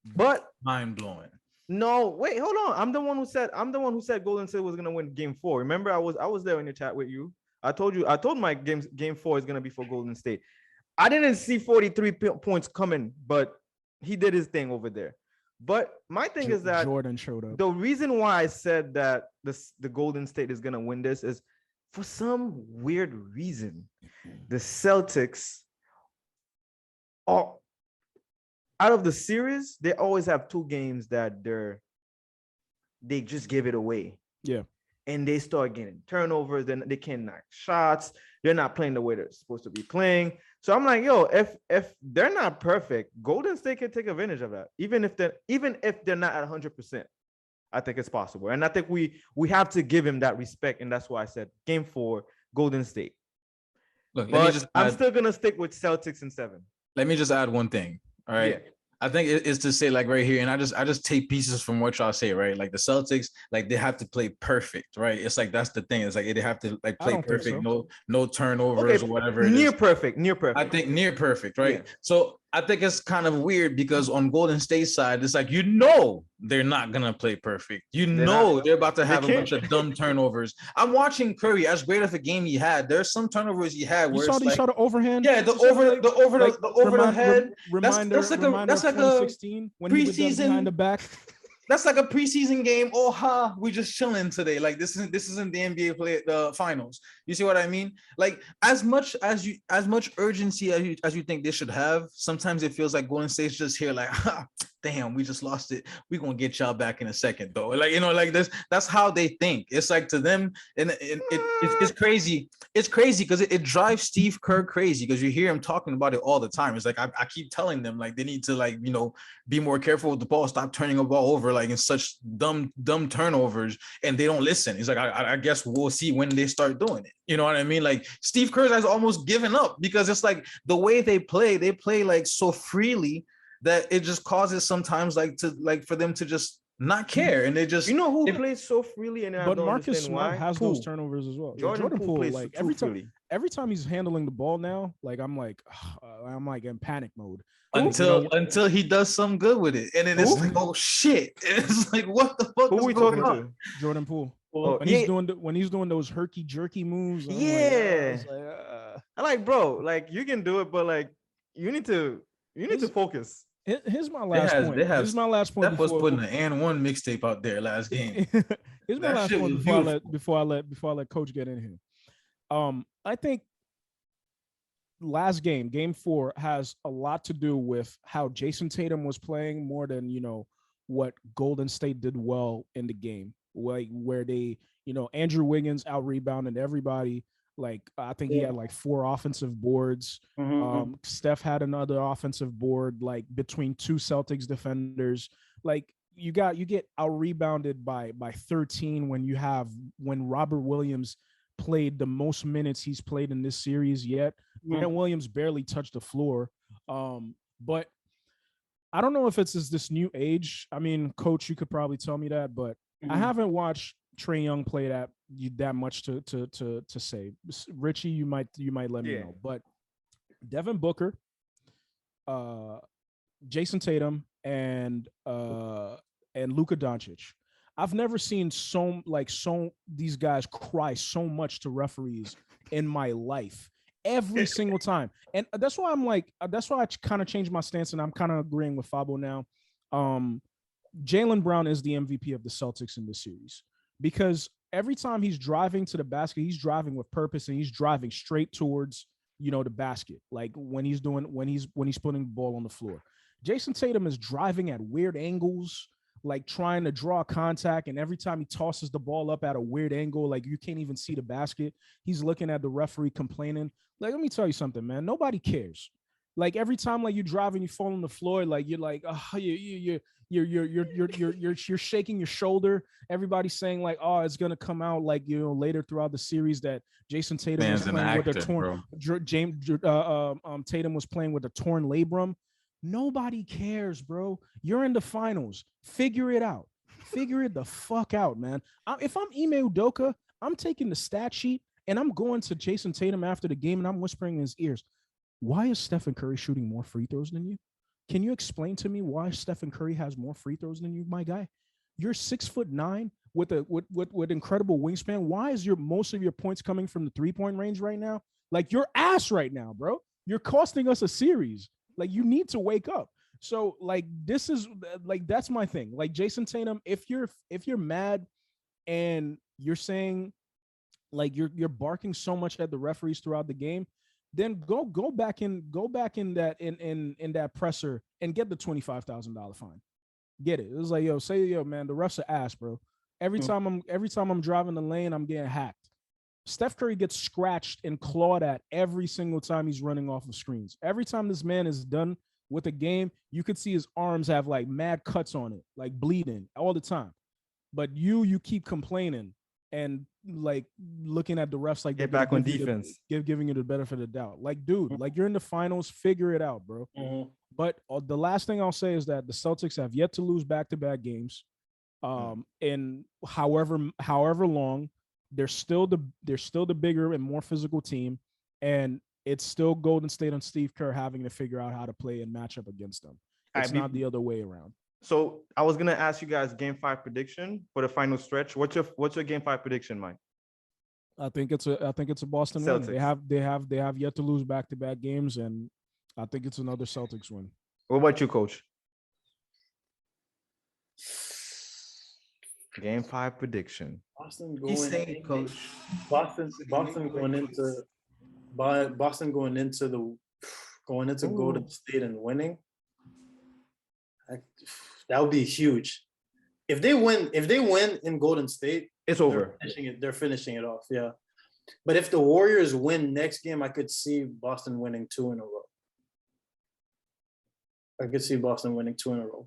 But mind blowing. No, wait, hold on. I'm the one who said Golden State was gonna win game 4. Remember, I was there in the chat with you. I told Mike game 4 is gonna be for Golden State. I didn't see 43 points coming, but he did his thing over there. But my thing is that Jordan showed up. The reason why I said that the Golden State is gonna win this is for some weird reason, the Celtics are out of the series. They always have 2 games that they just give it away. Yeah. And they start getting turnovers, then they can't knock shots. They're not playing the way they're supposed to be playing. So I'm like, yo, if they're not perfect, Golden State can take advantage of that. Even if they're not at 100%, I think it's possible. And I think we have to give him that respect. And that's why I said game 4, Golden State. Look, I'm still gonna stick with Celtics in 7. Let me just add one thing. All right. Yeah. I think it's to say, like, right here, and I just take pieces from what y'all say, right? Like the Celtics, like they have to play perfect, right? It's like that's the thing. It's like they have to like play perfect, so. no turnovers or whatever. Near perfect. I think near perfect, right? Yeah. So I think it's kind of weird because on Golden State side, it's like they're not gonna play perfect. They're about to have a bunch of dumb turnovers. I'm watching Curry. As great of a game he had, there's some turnovers he had where you saw the overhand. Yeah, the overhead. That's like a 2016 when he was behind the back. That's like a preseason game. Oh, we just chilling today. Like this isn't the NBA the finals. You see what I mean? Like as much urgency as you think they should have, sometimes it feels like Golden State's just here like, damn, we just lost it. We're gonna get y'all back in a second though. Like, like this, that's how they think. It's like to them, and it's crazy. It's crazy because it drives Steve Kerr crazy because you hear him talking about it all the time. It's like I keep telling them like they need to like, be more careful with the ball, stop turning a ball over like in such dumb turnovers, and they don't listen. He's like, I guess we'll see when they start doing it. You know what I mean? Like Steve Kerr has almost given up because it's like the way they play like so freely that it just causes sometimes for them to just not care, and they just who plays so freely, and but Marcus Smart has those turnovers as well. Jordan Poole plays like every time he's handling the ball now, like I'm like in panic mode until he does some good with it, and then it's like, oh shit, it's like what the fuck? Who are we talking to? Jordan Poole. When he's doing those herky jerky moves, I'm like, bro, like you can do it, but like you need to focus. Here's my last point. Here's my last point. That was putting an and one mixtape out there last game. Here's my last point before I let Coach get in here. I think last game 4 has a lot to do with how Jason Tatum was playing more than what Golden State did well in the game. Like where they, Andrew Wiggins out rebounded everybody. Like I think he had like 4 offensive boards. Steph had another offensive board, like between 2 Celtics defenders. Like you get out rebounded by 13 when Robert Williams played the most minutes he's played in this series yet. Grant Williams barely touched the floor. But I don't know if it's this new age. I mean, Coach, you could probably tell me that, but I haven't watched Trae Young play that much to say. Richie, you might let me know. But Devin Booker, Jason Tatum, and Luka Doncic. I've never seen these guys cry so much to referees in my life. Every single time. And that's why I kind of changed my stance, and I'm kind of agreeing with Fabo now. Jaylen Brown is the MVP of the Celtics in this series because every time he's driving to the basket, he's driving with purpose and he's driving straight towards, the basket. Like when he's putting the ball on the floor. Jason Tatum is driving at weird angles, like trying to draw contact. And every time he tosses the ball up at a weird angle, like you can't even see the basket. He's looking at the referee complaining. Like, let me tell you something, man. Nobody cares. Like every time, like you drive and you fall on the floor, like you're like, oh, you're shaking your shoulder. Everybody's saying like, oh, it's gonna come out like later throughout the series that Jason Tatum was playing with a torn. Tatum was playing with a torn labrum. Nobody cares, bro. You're in the finals. Figure it out. Figure it the fuck out, man. If I'm Ime Udoka, I'm taking the stat sheet and I'm going to Jason Tatum after the game and I'm whispering in his ears, why is Stephen Curry shooting more free throws than you? Can you explain to me why Stephen Curry has more free throws than you, my guy? You're 6'9" with incredible wingspan. Why is most of your points coming from the 3-point range right now? Like you're ass right now, bro. You're costing us a series. Like you need to wake up. So like this is like that's my thing. Like Jason Tatum, if you're mad and you're saying like you're barking so much at the referees throughout the game, then go back in that presser and get the $25,000 fine. Get it. It was like, yo, man, the refs are ass, bro. Every time I'm driving the lane, I'm getting hacked. Steph Curry gets scratched and clawed at every single time he's running off of screens. Every time this man is done with a game, you could see his arms have like mad cuts on it, like bleeding all the time. But you keep complaining and like looking at the refs like get back on defense, giving you the benefit of the doubt. Like, dude, like you're in the finals, figure it out, bro. Mm-hmm. But the last thing I'll say is that the Celtics have yet to lose back-to-back games. And however long, they're still the bigger and more physical team, and it's still Golden State and Steve Kerr having to figure out how to play and match up against them. It's not the other way around. So I was gonna ask you guys Game 5 prediction for the final stretch. What's your Game 5 prediction, Mike? I think it's a Boston Celtics. win. They have yet to lose back-to-back games, and I think it's another Celtics win. What about you, Coach? Game 5 prediction. Boston going into Golden State and winning. That would be huge. If they win in Golden State, it's over. They're finishing it off. Yeah. But if the Warriors win next game, I could see Boston winning 2 in a row.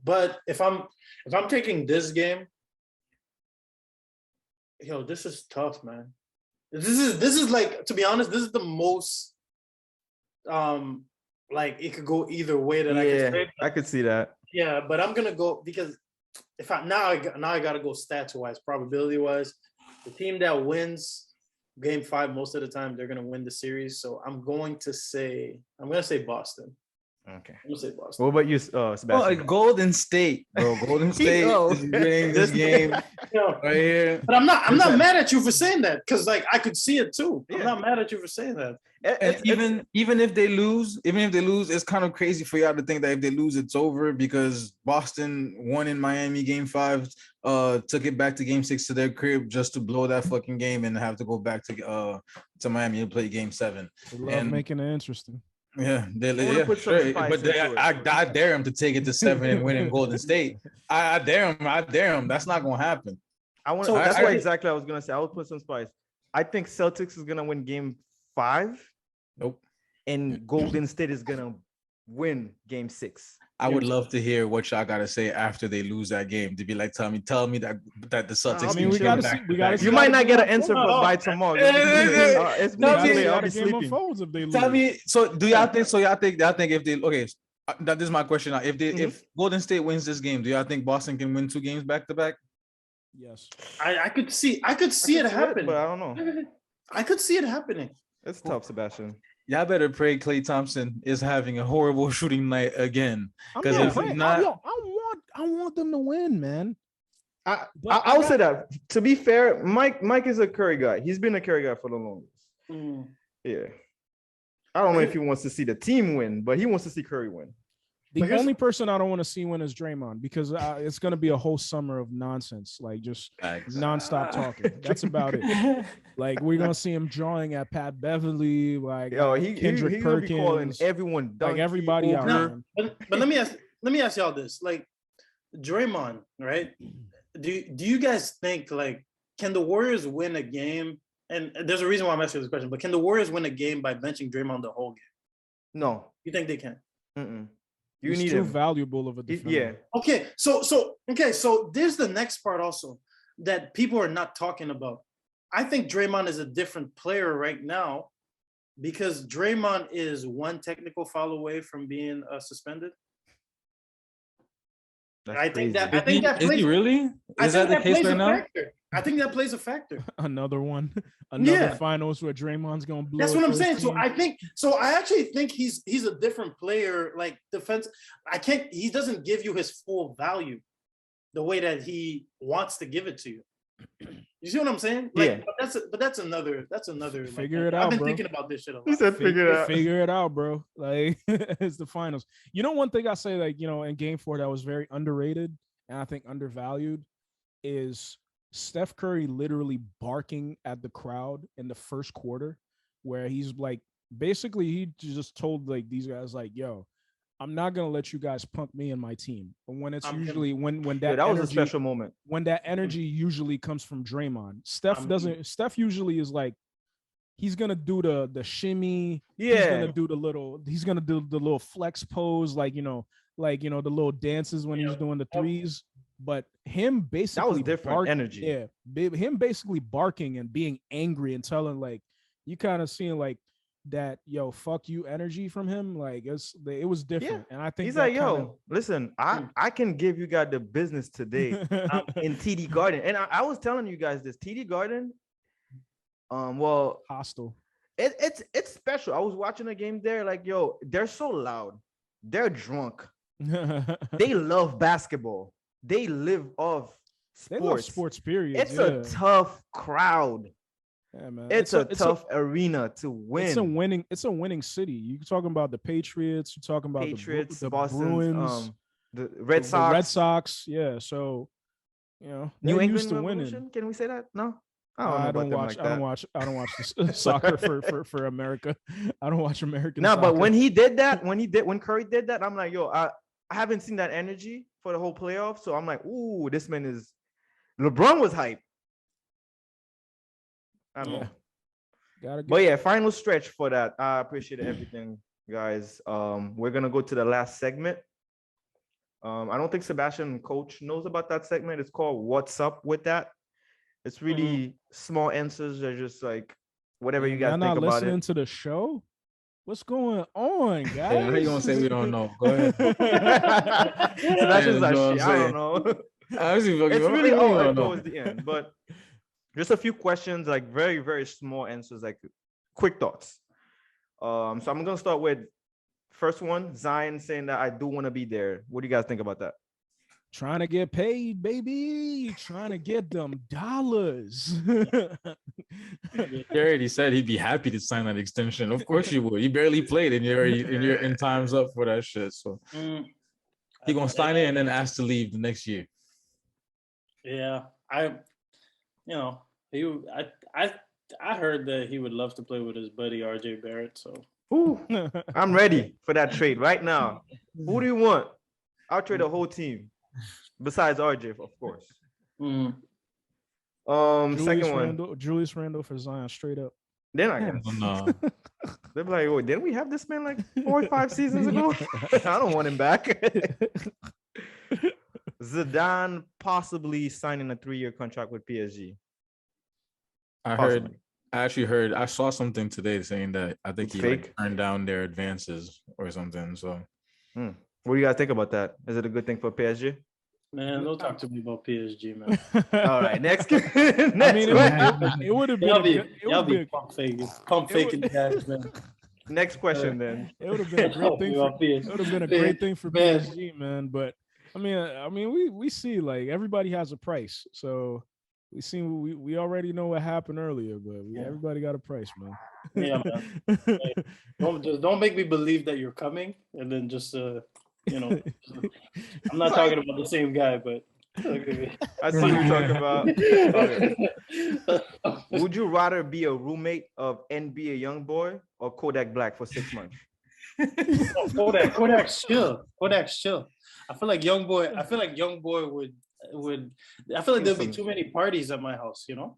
But if I'm taking this game, this is tough, man. This is like, to be honest, this is the most like it could go either way that I could say. I could see that. Yeah, but I'm gonna go because I gotta go stats wise, probability wise. The team that wins Game 5 most of the time, they're gonna win the series. So I'm gonna say Boston. Okay. I'm gonna say Boston. What about you, Sebastian? Well, Golden State, bro. Golden State is winning this game right here. But I'm not mad at you for saying that because like I could see it too. I'm not mad at you for saying that. And even if they lose, it's kind of crazy for y'all to think that if they lose, it's over because Boston won in Miami Game 5, took it back to Game 6 to their crib just to blow that fucking game and have to go back to Miami and play Game 7. They love making it interesting. Yeah, I dare him to take it to 7 and win in Golden State. I dare him. That's not gonna happen. That's what exactly I was gonna say. I would put some spice. I think Celtics is gonna win Game 5. Nope. And Golden State is gonna win Game 6. I would love to hear what y'all gotta say after they lose that game. To be like, tell me that the Celtics. I mean, we gotta see. You might not get an answer by tomorrow. It's I'll be sleeping. Tell me. So do y'all think? If they that is my question. Now, if Golden State wins this game, do y'all think Boston can win 2 games back to back? Yes. I could see it happen, but I don't know. I could see it happening. It's tough, Sebastian. Y'all better pray Klay Thompson is having a horrible shooting night again. Because if he's not, I want them to win, man. I'll say that. To be fair, Mike is a Curry guy. He's been a Curry guy for the longest. Yeah. I don't know if he wants to see the team win, but he wants to see Curry win. The only person I don't want to see win is Draymond because it's going to be a whole summer of nonsense, like just nonstop talking. That's about it. Like we're gonna see him drawing at Pat Beverly, like Kendrick he's Perkins, gonna be calling everyone like everybody out. Now, but let me ask y'all this: like Draymond, right? Do you guys think like can the Warriors win a game? And there's a reason why I'm asking this question, but can the Warriors win a game by benching Draymond the whole game? No. You think they can? You need too valuable of a defender. Yeah. Okay. So there's the next part also that people are not talking about. I think Draymond is a different player right now because Draymond is one technical foul away from being suspended. I think that plays, is he really? Is that the case right now? I think that plays a factor. Another finals where Draymond's gonna blow. That's what I'm saying. So I actually think he's a different player. Like defense, he doesn't give you his full value the way that he wants to give it to you. You see what I'm saying? Like, yeah. But that's another. Figure it out. I've been bro. thinking about this shit a lot. He said, Figure it out, bro. Like it's the finals. You know, one thing I say, like, you know, in Game 4 that was very underrated and I think undervalued is Steph Curry literally barking at the crowd in the first quarter, where he's like, basically, he just told like these guys, like, "Yo, I'm not gonna let you guys punk me and my team." And when it's usually when that was energy, a special moment. When that energy usually comes from Draymond, Steph doesn't. Steph usually is like, he's gonna do the shimmy. Yeah, he's gonna do the little flex pose, like the little dances when he's doing the threes. But him basically that was different energy. Yeah, him basically barking and being angry and telling, like, you kind of seeing like that, yo, fuck you energy from him. Like it was different. Yeah. And I think he's like, yo, listen, I can give you guys the business today in TD Garden. And I was telling you guys this TD Garden. Well, hostile. It's special. I was watching a game there, like, yo, they're so loud. They're drunk. They love basketball. They live off sports. They love sports, period. It's a tough crowd. Yeah, man. It's a tough arena to win. It's a winning city. You're talking about the Patriots. You're talking about the Boston, Bruins, the Red Sox. The Red Sox. Yeah. So, you know, New England used to Revolution? winning. Can we say that? No. I don't watch soccer for America. I don't watch American. No, but when Curry did that, I'm like, yo, I haven't seen that energy for the whole playoff. So I'm like, ooh, this man is. LeBron was hype. I don't know. But yeah, final stretch for that. I appreciate everything, guys. We're gonna go to the last segment. I don't think Sebastian Coach knows about that segment. It's called "What's Up with That." It's really small answers. They're just like whatever you guys think about it. Not listening to the show. What's going on, guys? Yeah, how you gonna say we don't know? Go ahead. Sebastian's like, shit, I don't know. It's really all towards the end, but just a few questions, like very, very small answers, like quick thoughts. So I'm gonna start with first one, Zion saying that I do want to be there. What do you guys think about that? Trying to get paid, baby. Trying to get them dollars. He already said he'd be happy to sign that extension. Of course you would. He barely played, and you're in time's up for that shit. So he gonna sign it and then ask to leave the next year. Yeah, I heard that he would love to play with his buddy RJ Barrett. So I'm ready for that trade right now. Who do you want? I'll trade the whole team. Besides RJ, of course. Second one. Julius Randle for Zion, straight up. Then I guess. No. They're like, oh, didn't we have this man like 4 or 5 seasons ago? I don't want him back. Zidane possibly signing a 3-year contract with PSG. I saw something today saying that I think he turned down their advances or something. So what do you guys think about that? Is it a good thing for PSG? Man, don't talk to me about PSG, man. All right, next. I mean, it would have been. Y'all be pump faking guys, man. Next question, then. It would have been a great thing. It would have been a great thing for PSG, man. But I mean, we see like everybody has a price, so we already know what happened earlier, but everybody got a price, man. Yeah, man. Hey, don't make me believe that you're coming, and then just You know, I'm not talking about the same guy, but okay. I see what you're talking about. Okay. Would you rather be a roommate of NBA YoungBoy or Kodak Black for 6 months? Kodak's chill. Kodak's chill. I feel like young boy would. I feel like there'll be too many parties at my house. You know.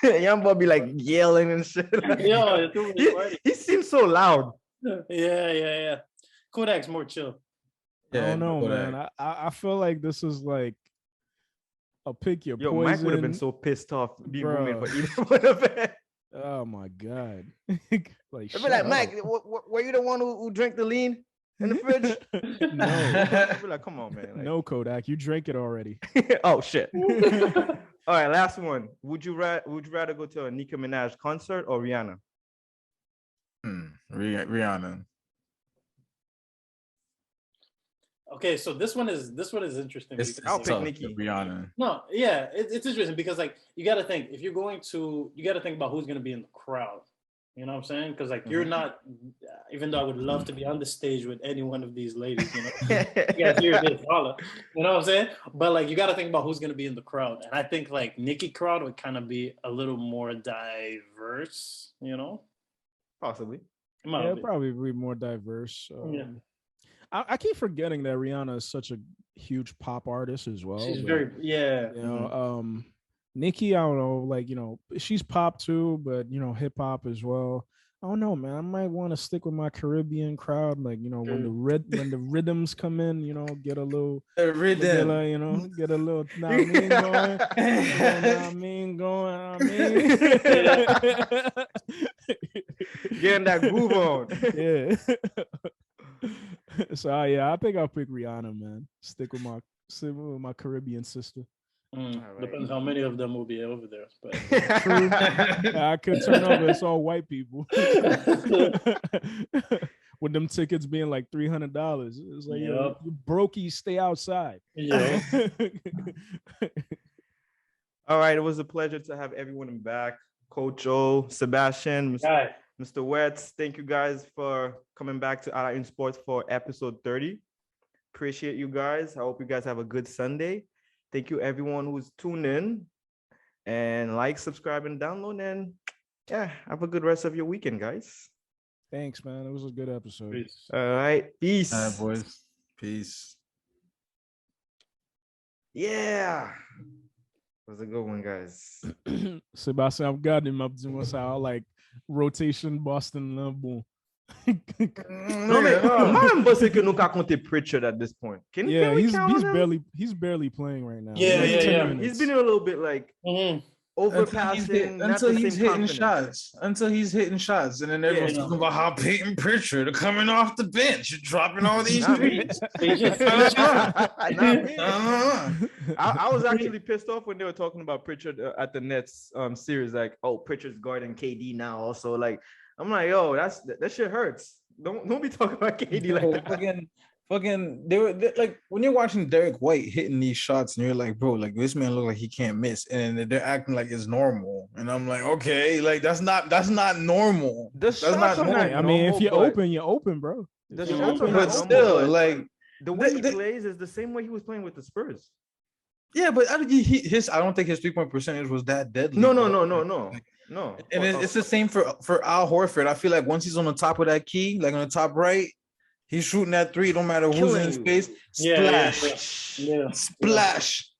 YoungBoy be like yelling and shit. Yeah, too many parties. He seems so loud. Yeah. Kodak's more chill. I don't know, man. I feel like this is like a pick your poison. Mike would have been so pissed off being roommate for either one of them. Oh my god! Like, I'd be like, Mike, were you the one who drank the lean in the fridge? No. I'd be like, come on, man. Like, no, Kodak, you drank it already. Oh shit! All right, last one. Would you rather go to a Nicki Minaj concert or Rihanna? Rihanna. Okay, so this one is interesting. I'll pick Nicki. Rihanna. No, yeah, it's interesting because like you got to think if you're going to, you got to think about who's going to be in the crowd. You know what I'm saying? Because like you're not, even though I would love to be on the stage with any one of these ladies, you know, you guys hear this holla, you know what I'm saying? But like you got to think about who's going to be in the crowd, and I think like Nicki crowd would kind of be a little more diverse, you know, possibly. Yeah, probably be more diverse. Yeah. I keep forgetting that Rihanna is such a huge pop artist as well. She's very, yeah. You know, Nicki, I don't know, like, you know, she's pop too, but you know, hip hop as well. I don't know, man. I might want to stick with my Caribbean crowd, like, you know, when the rhythms come in, you know, get a little rhythm, you know, get a little going. Getting that groove on. Yeah. So yeah, I think I'll pick Rihanna, man. Stick with my Caribbean sister. Right. Depends how many of them will be over there. But true. I could turn up, it's all white people. With them tickets being like $300. It's like, you brokey, stay outside. Yeah. All right, it was a pleasure to have everyone back. Coach O, Sebastian, Mr. Wetz, thank you guys for coming back to All Out in Sports for episode 30. Appreciate you guys. I hope you guys have a good Sunday. Thank you everyone who's tuned in, and like, subscribe, and download, and yeah, have a good rest of your weekend, guys. Thanks, man. It was a good episode. Peace. All right, peace. All right, boys. Peace. Yeah. It was a good one, guys. Sebastian, I've got him up to like rotation Boston Love. No, man, but que nous compter Pritchard at this point. He's barely playing right now. Yeah. He's been a little bit like overpassing until he's hitting shots. Until he's hitting shots, and then everyone's talking about how Peyton Pritchard are coming off the bench, dropping all these threes. I was actually pissed off when they were talking about Pritchard at the Nets series, like, oh, Pritchard's guarding KD now. Also, like, I'm like, yo, that shit hurts. Don't be talking about KD like that. Fucking, they were like, when you're watching Derek White hitting these shots, and you're like, bro, like this man look like he can't miss, and they're acting like it's normal, and I'm like, okay, like that's not normal. That's not normal. I mean, if you're open, bro. The shots are but still, like the way he plays is the same way he was playing with the Spurs. Yeah, but I don't think his 3-point percentage was that deadly. No. And it's the same for Al Horford. I feel like once he's on the top of that key, like on the top right, he's shooting that three, no matter who's in his face. Splash. Yeah. Splash.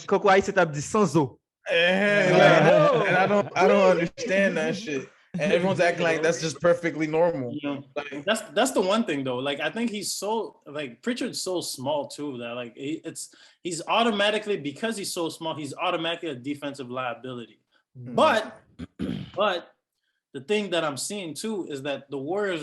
Coco aí você tá de Sanzo. And I don't understand that shit. And everyone's acting like that's just perfectly normal. Yeah. Like, that's the one thing though. Like I think he's so like Pritchard's so small too that like he's automatically, because he's so small, he's automatically a defensive liability. Mm-hmm. But the thing that I'm seeing too is that the Warriors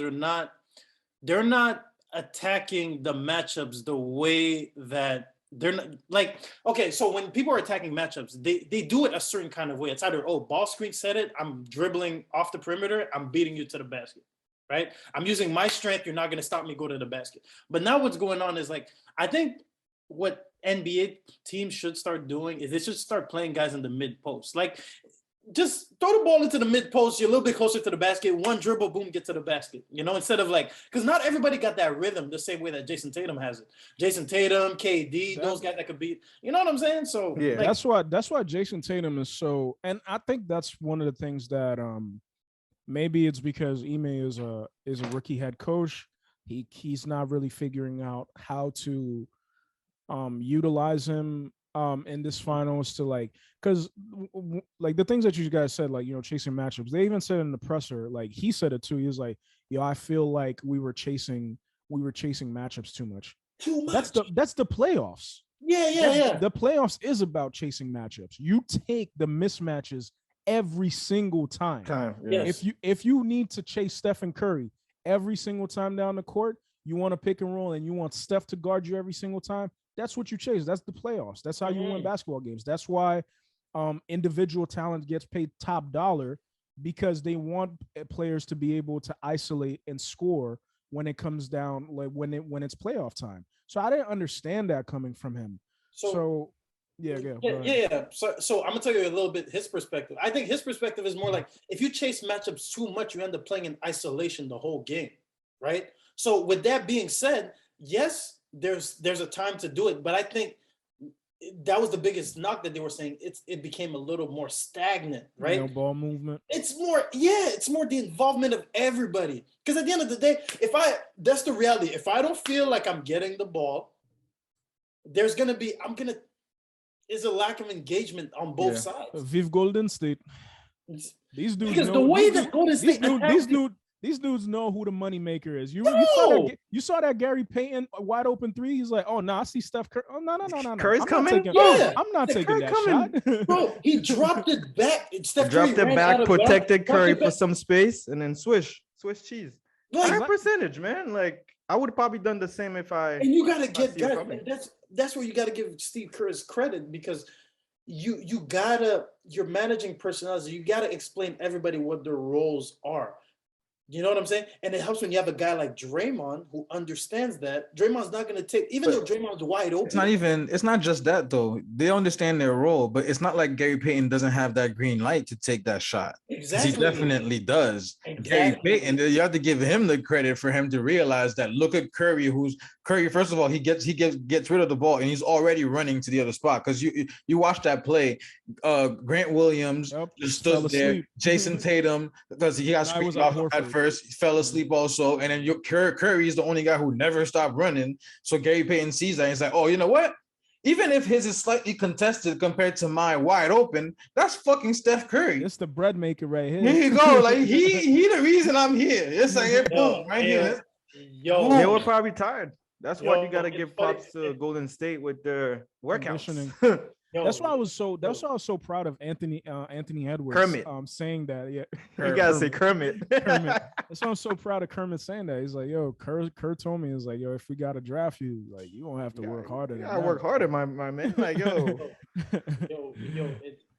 they're not attacking the matchups the way that they're not, like, okay, so when people are attacking matchups, they do it a certain kind of way. It's either, ball screen set it, I'm dribbling off the perimeter, I'm beating you to the basket, right? I'm using my strength, you're not going to stop me go to the basket. But now what's going on is like, I think what NBA teams should start doing is they should start playing guys in the mid post. Like just throw the ball into the mid post. You're a little bit closer to the basket. One dribble, boom, get to the basket. You know, instead of like, because not everybody got that rhythm the same way that Jason Tatum has it. Jason Tatum, KD, those guys that could beat. You know what I'm saying? So Yeah, like, that's why Jason Tatum is so, and I think that's one of the things that maybe it's because Ime is a rookie head coach. He's not really figuring out how to utilize him in this finals to like, because like the things that you guys said, like, you know, chasing matchups, they even said in the presser, like he said it too, he was like, yo, I feel like we were chasing matchups too much. That's the playoffs. Yeah. The playoffs is about chasing matchups. You take the mismatches every single time. Yes. If you need to chase Stephen Curry every single time down the court, you want to pick and roll and you want Steph to guard you every single time, that's what you chase. That's the playoffs. That's how you win basketball games. That's why individual talent gets paid top dollar, because they want players to be able to isolate and score when it comes down, like when it's playoff time. So I didn't understand that coming from him. So yeah. So I'm gonna tell you a little bit his perspective. I think his perspective is more like, if you chase matchups too much, you end up playing in isolation the whole game, right? So with that being said, yes, there's a time to do it, but I think that was the biggest knock that they were saying. It became a little more stagnant, right? No ball movement. It's more the involvement of everybody. Because at the end of the day, that's the reality. If I don't feel like I'm getting the ball, there's gonna be is a lack of engagement on both sides. Vive Golden State. These dudes, because the way that Golden State, these dudes know who the money maker is. You saw that Gary Payton wide open three. He's like, oh no, I see Steph Curry. Oh no. Curry's coming. I'm not taking that shot. Bro, he dropped it back. Steph dropped it back, protected Curry for some space, and then Swiss cheese. High percentage, man. Like I would probably done the same if I. And you gotta get guys. That's where you gotta give Steve Kerr's credit, because you're managing personalities. You gotta explain everybody what their roles are. You know what I'm saying? And it helps when you have a guy like Draymond who understands that. Draymond's not going to take, even though Draymond's wide open. It's not just that though. They understand their role, but it's not like Gary Payton doesn't have that green light to take that shot. Exactly. He definitely does. Exactly. Gary Payton, you have to give him the credit for him to realize that. Look at Curry, first of all, he gets rid of the ball and he's already running to the other spot. Because you watch that play, Grant Williams just stood there, Jason Tatum, because he got screened off at first, he fell asleep also, and then Curry is the only guy who never stopped running. So Gary Payton sees that and he's like, oh, you know what? Even if his is slightly contested compared to mine wide open, that's fucking Steph Curry. It's the bread maker right here. Here you go. Like he the reason I'm here. It's like boom, right here. Yo, they were probably tired. That's why you gotta give props to Golden State with their workouts. That's why I was so proud of Anthony Edwards. Kermit. Saying that. Yeah. You gotta say Kermit. That's why I'm so proud of Kermit saying that. He's like, yo, Kerr told me, he's like, yo, if we gotta draft you, like you don't have to work harder. You gotta work harder, my man. Like,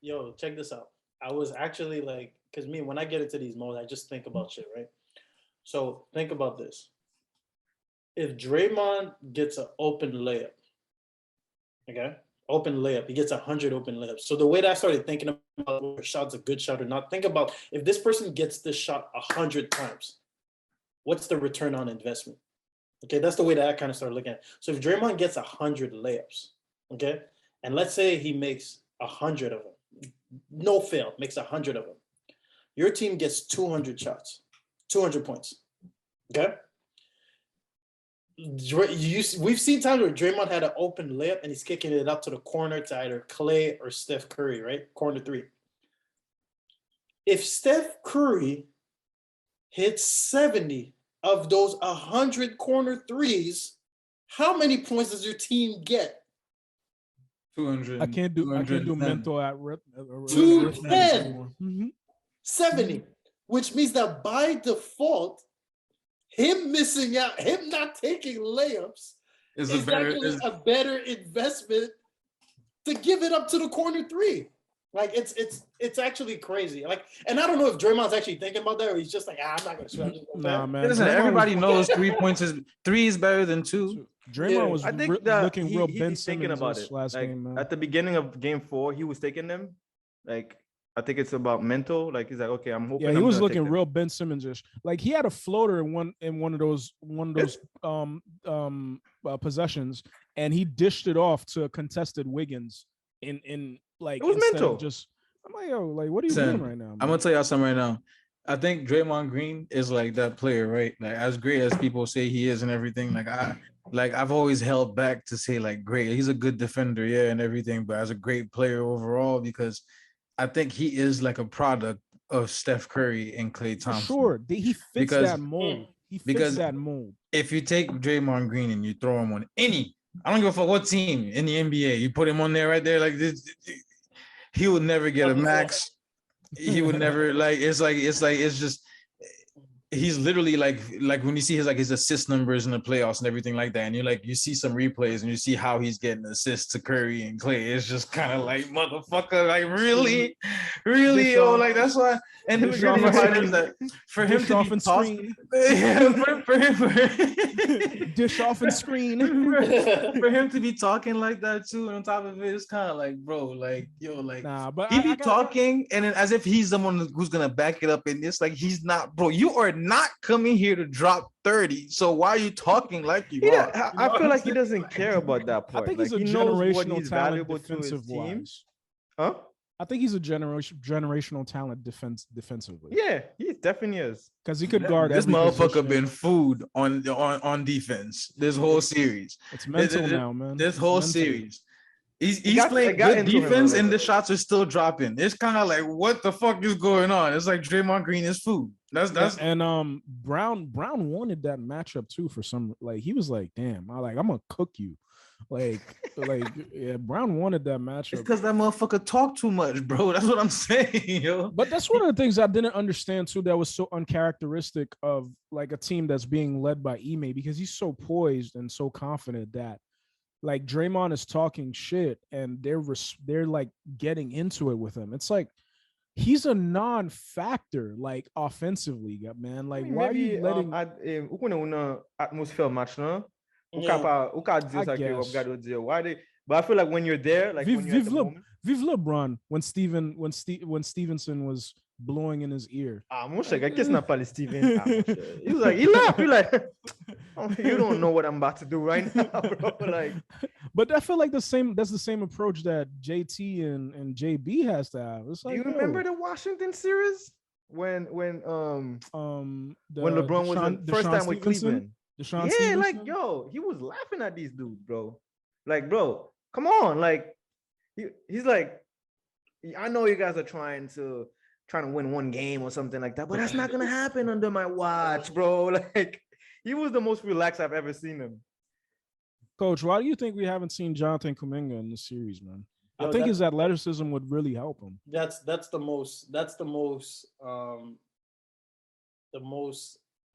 yo, check this out. I was actually like, because when I get into these modes, I just think about shit, right? So think about this. If Draymond gets an open layup, okay? Open layup, he gets 100 open layups. So the way that I started thinking about whether a shot's a good shot or not, think about if this person gets this shot 100 times, what's the return on investment? Okay, that's the way that I kind of started looking at it. So if Draymond gets 100 layups, okay, and let's say he makes 100 of them, no fail, makes 100 of them, your team gets 200 shots, 200 points, okay? We've seen times where Draymond had an open layup and he's kicking it up to the corner to either Clay or Steph Curry, right? Corner three. If Steph Curry hits 70 of those 100 corner threes, how many points does your team get? 200. I can't do mental at 210. 70, which means that by default, him missing out, him not taking layups is actually a better investment to give it up to the corner three. Like it's actually crazy. Like, and I don't know if Draymond's actually thinking about that or he's just like, I'm not gonna shoot. Nah, man. Listen, everybody knows 3 points is better than 2. Draymond was looking real Ben thinking Simmons about it last like, game. Man. At the beginning of game 4, he was taking them. Like I think it's about mental. Like he's like, okay, I'm hoping. Yeah, he I'm was gonna looking take real Ben Simmons-ish. Like he had a floater in one of those possessions, and he dished it off to contested Wiggins in like It was instead mental. of just. I'm like, yo, like what are you Listen, doing right now? I'm Man? gonna tell y'all something right now. I think Draymond Green is like that player, right? Like as great as people say he is and everything. I've always held back to say like great. He's a good defender, yeah, and everything, but as a great player overall, because I think he is like a product of Steph Curry and Klay For Thompson. sure, he fits Because that mold. He fits because that mold. if you take Draymond Green and you throw him on any, I don't give a fuck what team in the NBA, you put him on there right there like this, he would never get a max. He would never it's just he's literally like when you see his assist numbers in the playoffs and everything like that, and you see some replays and you see how he's getting assists to Curry and Klay. It's just kind of like motherfucker, like really, yo, like that's why. And it really reminds that for him to be screen, dish off and screen, for him to be talking like that too. And on top of it, it's kind of like, bro, like yo, like nah, but he be talking and then as if he's someone who's gonna back it up in this. Like he's not, bro. You are not coming here to drop 30. So why are you talking like you are? I feel like he doesn't care about that part. I think like, he's a he knows what generational he's talent valuable to his defensive team. wise. Huh? I think he's a generational talent defensively. Yeah, he definitely is. Because he could guard this every motherfucker position. been food on defense this whole series. It's mental now, man. This whole mental. series. He's playing good defense and the shots are still dropping. It's kind of like, what the fuck is going on? It's like Draymond Green is food. That's and Brown wanted that matchup too for some, like he was like, damn, I'm gonna cook you. Like yeah, Brown wanted that matchup. It's because that motherfucker talk too much, bro. That's what I'm saying, yo. But that's one of the things I didn't understand too. That was so uncharacteristic of like a team that's being led by Ime, because he's so poised and so confident that like Draymond is talking shit and they're like getting into it with him. It's like he's a non-factor like offensively, man. Like why are you letting atmosphere match now? Why they? But I feel like when you're there, like Vive LeBron when Stevenson was blowing in his ear. Steven. He was like, he laughed. He like, oh, you don't know what I'm about to do right now, bro. Like, but I feel like that's the same approach that JT and JB has to have. It's like, do you remember the Washington series when LeBron was the first time with Cleveland? Yeah, like yo, he was laughing at these dudes, bro. Like, bro, come on, like he's like, I know you guys are trying to win one game or something like that, but that's not gonna happen under my watch, bro. Like, he was the most relaxed I've ever seen him. Coach, why do you think we haven't seen Jonathan Kuminga in the series, man? I think his athleticism would really help him. That's the most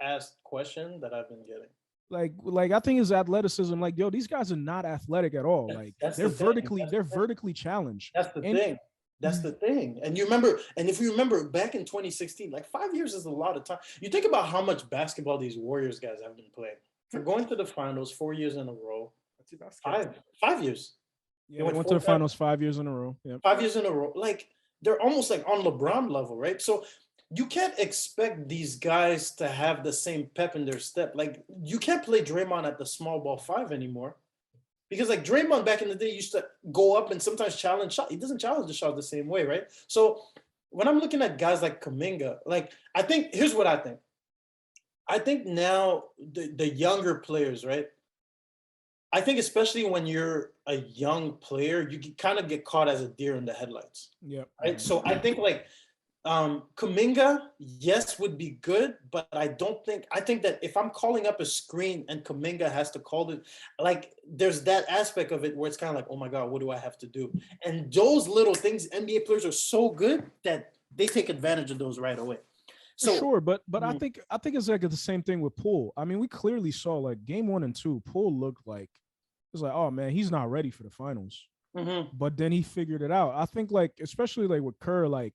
asked question that I've been getting. Like I think his athleticism, like, yo, these guys are not athletic at all. Like they're vertically challenged. That's the thing. That's the thing. And if you remember back in 2016, like 5 years is a lot of time. You think about how much basketball these Warriors guys have been playing. For going to the finals 4 years in a row. 5 years. Yeah, they went to the finals 5 years in a row. Yeah. 5 years in a row. Like they're almost like on LeBron level, right? So you can't expect these guys to have the same pep in their step. Like you can't play Draymond at the small ball 5 anymore. Because like Draymond back in the day used to go up and sometimes challenge shot. He doesn't challenge the shot the same way, right? So when I'm looking at guys like Kuminga, like I think, here's what I think. I think now the younger players, right? I think especially when you're a young player, you can kind of get caught as a deer in the headlights. Yeah. Right. So I think like Kuminga, yes, would be good, but I think that if I'm calling up a screen and Kuminga has to call it, like there's that aspect of it where it's kind of like, oh my God, what do I have to do? And those little things, NBA players are so good that they take advantage of those right away. So sure, but I think it's like the same thing with Poole. I mean, we clearly saw like game 1 and 2, Poole looked like it's like, oh man, he's not ready for the finals. Mm-hmm. But then he figured it out. I think like, especially like with Kerr, like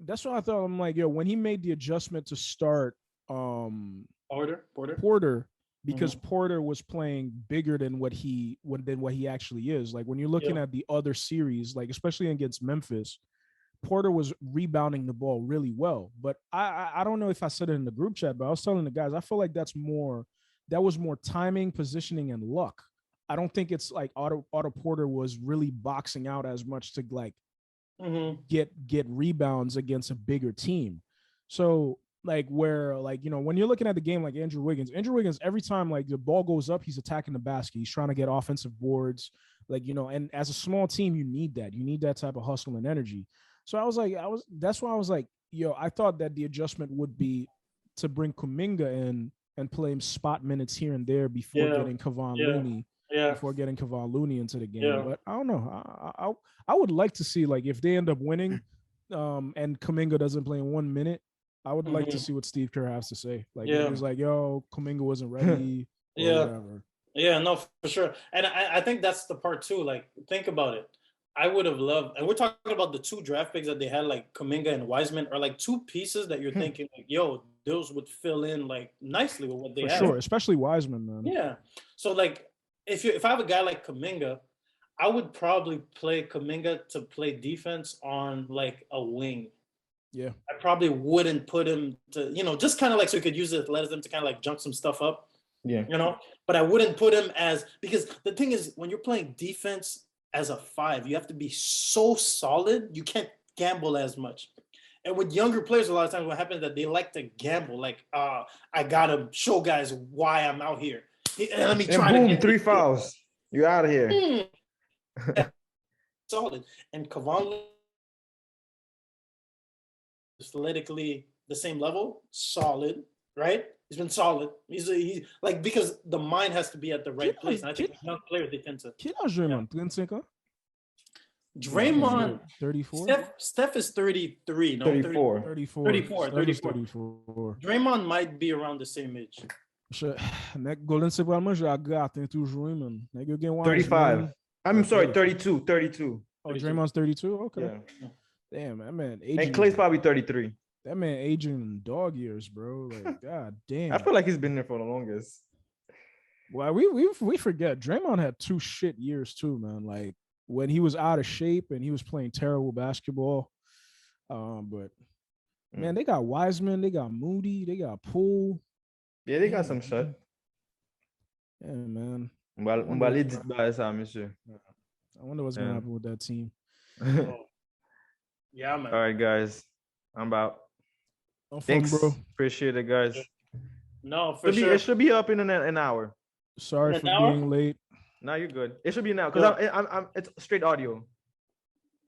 that's what I thought. I'm like, yo, when he made the adjustment to start Porter, because Porter was playing bigger than what he actually is. Like when you're looking at the other series, like especially against Memphis, Porter was rebounding the ball really well. But I don't know if I said it in the group chat, but I was telling the guys, I feel like that was more timing, positioning, and luck. I don't think it's like Otto Porter was really boxing out as much to like get rebounds against a bigger team. So like where like, you know, when you're looking at the game like Andrew Wiggins, every time like the ball goes up, he's attacking the basket. He's trying to get offensive boards. Like, you know, and as a small team, you need that. You need that type of hustle and energy. So that's why I was like, yo, I thought that the adjustment would be to bring Kuminga in and play him spot minutes here and there before getting Kevon Looney. Before getting Kevon Looney into the game. But I don't know. I would like to see, like, if they end up winning and Kuminga doesn't play in 1 minute, I would like to see what Steve Kerr has to say. Like, he was like, yo, Kuminga wasn't ready. Whatever. Yeah, no, for sure. And I think that's the part too. Like, think about it. I would have loved, and we're talking about the 2 draft picks that they had, like Kuminga and Wiseman, are like 2 pieces that you're thinking, like, yo, those would fill in like nicely with what they have. For sure, especially Wiseman, man. Yeah. So like, if I have a guy like Kuminga, I would probably play Kuminga to play defense on like a wing. Yeah. I probably wouldn't put him to, you know, just kind of like so he could use his athleticism to kind of like jump some stuff up. Yeah. You know, but I wouldn't put him as, because the thing is, when you're playing defense as a 5, you have to be so solid. You can't gamble as much. And with younger players, a lot of times what happens is that they like to gamble. Like, I gotta show guys why I'm out here. Let me try boom, to get 3 fouls. You're out of here. Solid. And Kevon, athletically the same level, solid, right? He's been solid. He's like, because the mind has to be at the right place. And I think young players, they tend to. Quel âge Draymond? 35? Draymond, 34? Steph is 33. No, 34. 34. Draymond might be around the same age. Golden State vai manjar gato, tem toujours, mano. 35. I'm sorry, 32. Oh, Draymond's 32? Okay. Yeah. Damn, that man aging. And Clay's probably 33. That man aging in dog years, bro. Like, god damn. I feel like he's been there for the longest. Well, we forget Draymond had 2 shit years too, man. Like when he was out of shape and he was playing terrible basketball. But man, they got Wiseman, they got Moody, they got Poole. Yeah, they got some shot. Yeah, man. I wonder what's gonna happen with that team. Yeah, man. All right, guys. I'm out. Thanks, bro. Appreciate it, guys. No, for sure. It should be up in an hour. Sorry for being late. No, you're good. It should be now because I'm it's straight audio.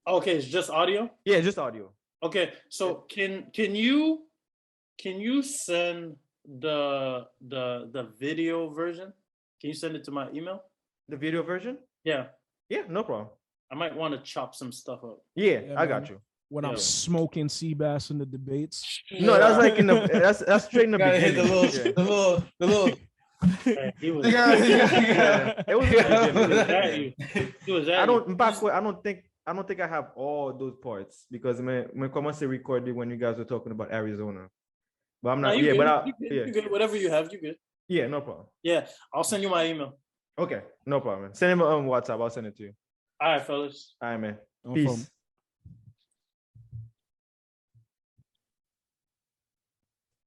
Okay, it's just audio? Yeah, just audio. Okay, so can you send the video version? Can you send it to my email? The video version? Yeah. Yeah, no problem. I might want to chop some stuff up. Yeah, I got you. When I'm smoking Seabass in the debates. No, that's like in the that's straight in the beginning. The little. He was. It was. I don't think I have all those parts because I commencé recording when you guys were talking about Arizona. But I'm not. You good. Whatever you have, you good. Yeah, no problem. Yeah, I'll send you my email. Okay, no problem. Send him on WhatsApp. I'll send it to you. All right, fellas. All right, man. No Peace. problem.